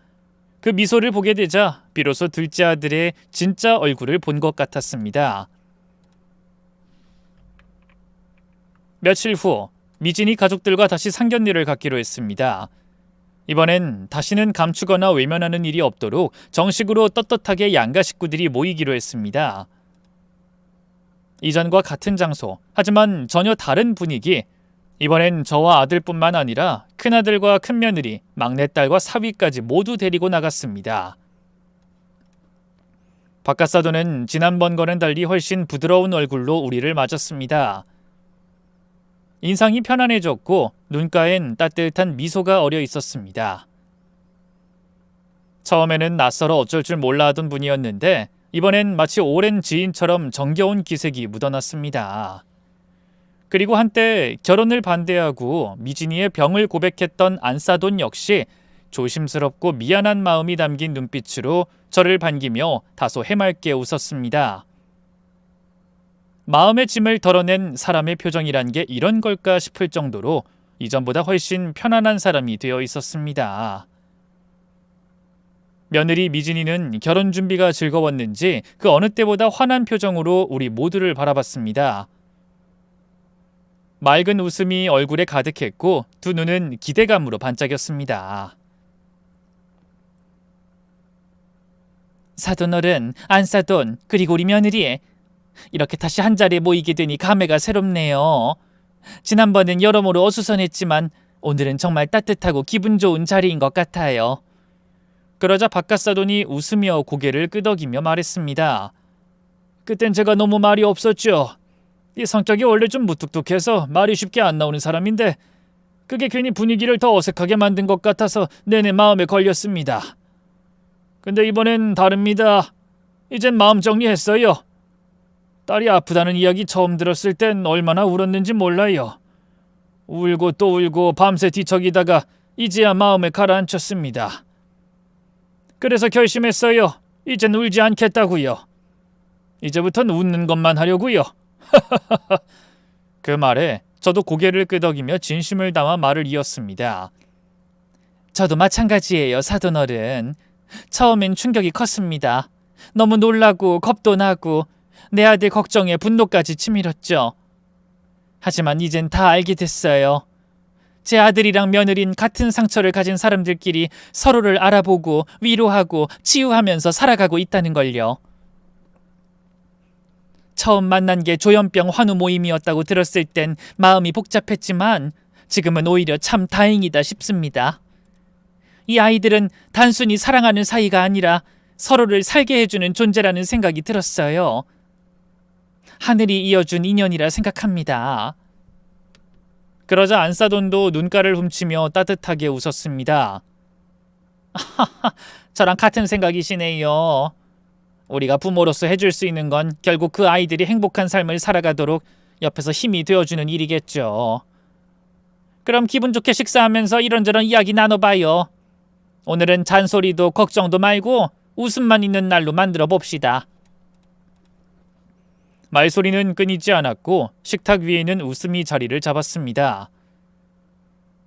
그 미소를 보게 되자 비로소 둘째 아들의 진짜 얼굴을 본 것 같았습니다. 며칠 후 미진이 가족들과 다시 상견례를 갖기로 했습니다. 이번엔 다시는 감추거나 외면하는 일이 없도록 정식으로 떳떳하게 양가 식구들이 모이기로 했습니다. 이전과 같은 장소, 하지만 전혀 다른 분위기. 이번엔 저와 아들뿐만 아니라 큰아들과 큰며느리, 막내딸과 사위까지 모두 데리고 나갔습니다. 박가사도는 지난번과는 달리 훨씬 부드러운 얼굴로 우리를 맞았습니다. 인상이 편안해졌고 눈가엔 따뜻한 미소가 어려 있었습니다. 처음에는 낯설어 어쩔 줄 몰라 하던 분이었는데 이번엔 마치 오랜 지인처럼 정겨운 기색이 묻어났습니다. 그리고 한때 결혼을 반대하고 미진이의 병을 고백했던 안사돈 역시 조심스럽고 미안한 마음이 담긴 눈빛으로 저를 반기며 다소 해맑게 웃었습니다. 마음의 짐을 덜어낸 사람의 표정이란 게 이런 걸까 싶을 정도로 이전보다 훨씬 편안한 사람이 되어 있었습니다. 며느리 미진이는 결혼 준비가 즐거웠는지 그 어느 때보다 환한 표정으로 우리 모두를 바라봤습니다. 맑은 웃음이 얼굴에 가득했고 두 눈은 기대감으로 반짝였습니다. 사돈어른, 안사돈, 그리고 우리 며느리, 이렇게 다시 한자리에 모이게 되니 감회가 새롭네요. 지난번엔 여러모로 어수선했지만 오늘은 정말 따뜻하고 기분 좋은 자리인 것 같아요. 그러자 박가사돈이 웃으며 고개를 끄덕이며 말했습니다. 그땐 제가 너무 말이 없었죠. 이 성격이 원래 좀 무뚝뚝해서 말이 쉽게 안 나오는 사람인데 그게 괜히 분위기를 더 어색하게 만든 것 같아서 내내 마음에 걸렸습니다. 근데 이번엔 다릅니다. 이젠 마음 정리했어요. 딸이 아프다는 이야기 처음 들었을 땐 얼마나 울었는지 몰라요. 울고 또 울고 밤새 뒤척이다가 이제야 마음에 가라앉혔습니다. 그래서 결심했어요. 이젠 울지 않겠다고요. 이제부턴 웃는 것만 하려고요. 그 말에 저도 고개를 끄덕이며 진심을 담아 말을 이었습니다. 저도 마찬가지예요, 사돈어른. 처음엔 충격이 컸습니다. 너무 놀라고 겁도 나고 내 아들 걱정에 분노까지 치밀었죠. 하지만 이젠 다 알게 됐어요. 제 아들이랑 며느린 같은 상처를 가진 사람들끼리 서로를 알아보고 위로하고 치유하면서 살아가고 있다는 걸요. 처음 만난 게 조현병 환우 모임이었다고 들었을 땐 마음이 복잡했지만 지금은 오히려 참 다행이다 싶습니다. 이 아이들은 단순히 사랑하는 사이가 아니라 서로를 살게 해주는 존재라는 생각이 들었어요. 하늘이 이어준 인연이라 생각합니다. 그러자 안사돈도 눈가를 훔치며 따뜻하게 웃었습니다. 저랑 같은 생각이시네요. 우리가 부모로서 해줄 수 있는 건 결국 그 아이들이 행복한 삶을 살아가도록 옆에서 힘이 되어주는 일이겠죠. 그럼 기분 좋게 식사하면서 이런저런 이야기 나눠봐요. 오늘은 잔소리도 걱정도 말고 웃음만 있는 날로 만들어 봅시다. 말소리는 끊이지 않았고 식탁 위에는 웃음이 자리를 잡았습니다.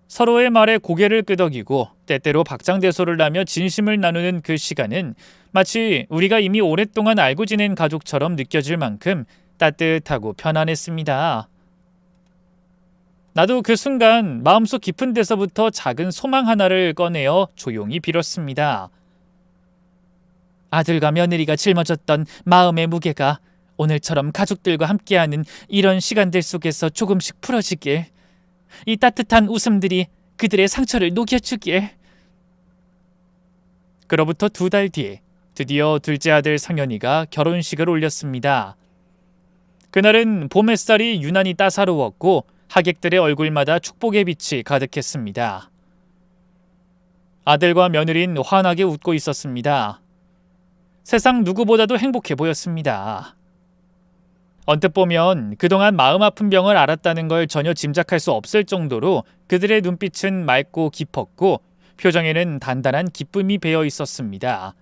서로의 말에 고개를 끄덕이고 때때로 박장대소를 하며 진심을 나누는 그 시간은 마치 우리가 이미 오랫동안 알고 지낸 가족처럼 느껴질 만큼 따뜻하고 편안했습니다. 나도 그 순간 마음속 깊은 데서부터 작은 소망 하나를 꺼내어 조용히 빌었습니다. 아들과 며느리가 짊어졌던 마음의 무게가 오늘처럼 가족들과 함께하는 이런 시간들 속에서 조금씩 풀어지길, 이 따뜻한 웃음들이 그들의 상처를 녹여주길. 그로부터 2달 뒤 드디어 둘째 아들 상현이가 결혼식을 올렸습니다. 그날은 봄 햇살이 유난히 따사로웠고 하객들의 얼굴마다 축복의 빛이 가득했습니다. 아들과 며느린 환하게 웃고 있었습니다. 세상 누구보다도 행복해 보였습니다. 언뜻 보면 그동안 마음 아픈 병을 앓았다는 걸 전혀 짐작할 수 없을 정도로 그들의 눈빛은 맑고 깊었고 표정에는 단단한 기쁨이 배어 있었습니다.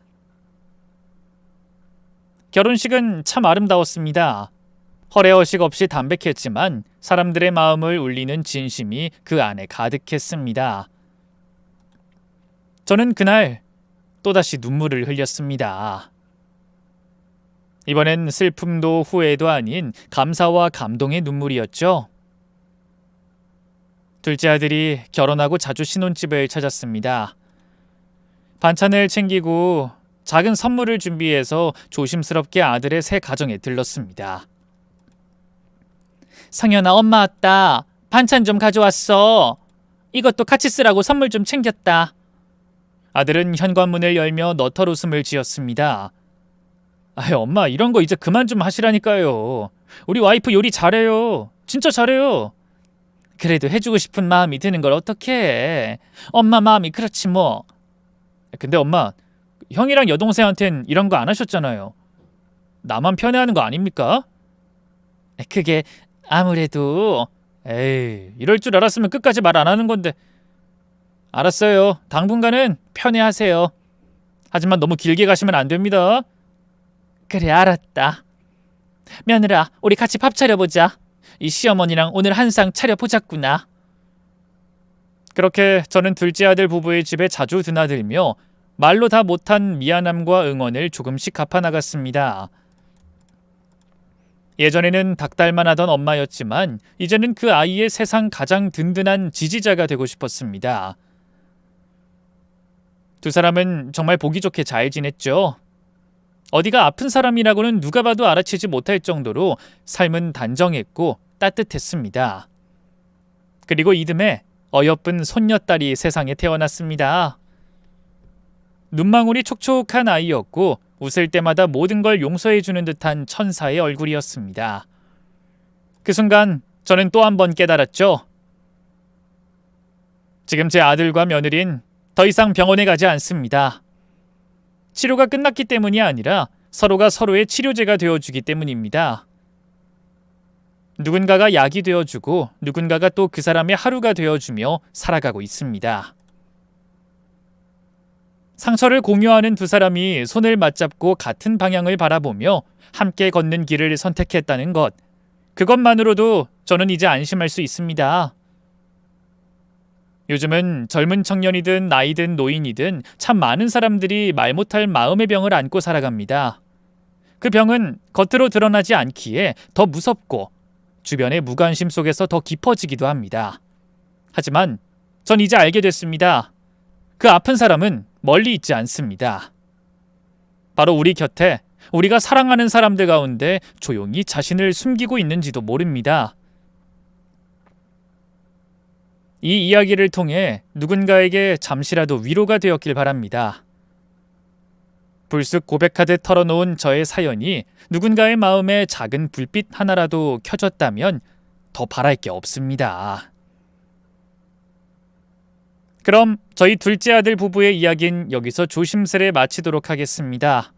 결혼식은 참 아름다웠습니다. 허례허식 없이 담백했지만 사람들의 마음을 울리는 진심이 그 안에 가득했습니다. 저는 그날 또다시 눈물을 흘렸습니다. 이번엔 슬픔도 후회도 아닌 감사와 감동의 눈물이었죠. 둘째 아들이 결혼하고 자주 신혼집을 찾았습니다. 반찬을 챙기고 작은 선물을 준비해서 조심스럽게 아들의 새 가정에 들렀습니다. 상현아, 엄마 왔다. 반찬 좀 가져왔어. 이것도 같이 쓰라고 선물 좀 챙겼다. 아들은 현관문을 열며 너털 웃음을 지었습니다. 아이, 엄마, 이런 거 이제 그만 좀 하시라니까요. 우리 와이프 요리 잘해요. 진짜 잘해요. 그래도 해주고 싶은 마음이 드는 걸 어떡해. 엄마 마음이 그렇지 뭐. 근데 엄마, 형이랑 여동생한텐 이런 거 안 하셨잖아요. 나만 편애하는 거 아닙니까? 그게 아무래도... 에이, 이럴 줄 알았으면 끝까지 말 안 하는 건데. 알았어요. 당분간은 편애하세요. 하지만 너무 길게 가시면 안 됩니다. 그래, 알았다. 며느라, 우리 같이 밥 차려보자. 이 시어머니랑 오늘 한 상 차려보자꾸나. 그렇게 저는 둘째 아들 부부의 집에 자주 드나들며 말로 다 못한 미안함과 응원을 조금씩 갚아나갔습니다. 예전에는 닭달만 하던 엄마였지만 이제는 그 아이의 세상 가장 든든한 지지자가 되고 싶었습니다. 두 사람은 정말 보기 좋게 잘 지냈죠. 어디가 아픈 사람이라고는 누가 봐도 알아채지 못할 정도로 삶은 단정했고 따뜻했습니다. 그리고 이듬해 어여쁜 손녀딸이 세상에 태어났습니다. 눈망울이 촉촉한 아이였고 웃을 때마다 모든 걸 용서해주는 듯한 천사의 얼굴이었습니다. 그 순간 저는 또 한 번 깨달았죠. 지금 제 아들과 며느린 더 이상 병원에 가지 않습니다. 치료가 끝났기 때문이 아니라 서로가 서로의 치료제가 되어주기 때문입니다. 누군가가 약이 되어주고 누군가가 또 그 사람의 하루가 되어주며 살아가고 있습니다. 상처를 공유하는 두 사람이 손을 맞잡고 같은 방향을 바라보며 함께 걷는 길을 선택했다는 것, 그것만으로도 저는 이제 안심할 수 있습니다. 요즘은 젊은 청년이든 나이든 노인이든 참 많은 사람들이 말 못할 마음의 병을 안고 살아갑니다. 그 병은 겉으로 드러나지 않기에 더 무섭고 주변의 무관심 속에서 더 깊어지기도 합니다. 하지만 전 이제 알게 됐습니다. 그 아픈 사람은 멀리 있지 않습니다. 바로 우리 곁에, 우리가 사랑하는 사람들 가운데 조용히 자신을 숨기고 있는지도 모릅니다. 이 이야기를 통해 누군가에게 잠시라도 위로가 되었길 바랍니다. 불쑥 고백하듯 털어놓은 저의 사연이 누군가의 마음에 작은 불빛 하나라도 켜졌다면 더 바랄 게 없습니다. 그럼 저희 둘째 아들 부부의 이야기는 여기서 조심스레 마치도록 하겠습니다.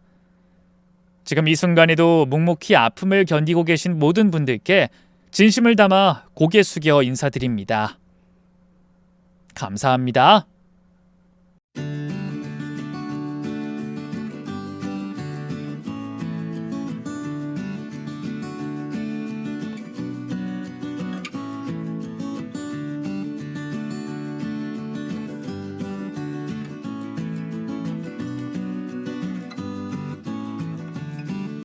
지금 이 순간에도 묵묵히 아픔을 견디고 계신 모든 분들께 진심을 담아 고개 숙여 인사드립니다. 감사합니다.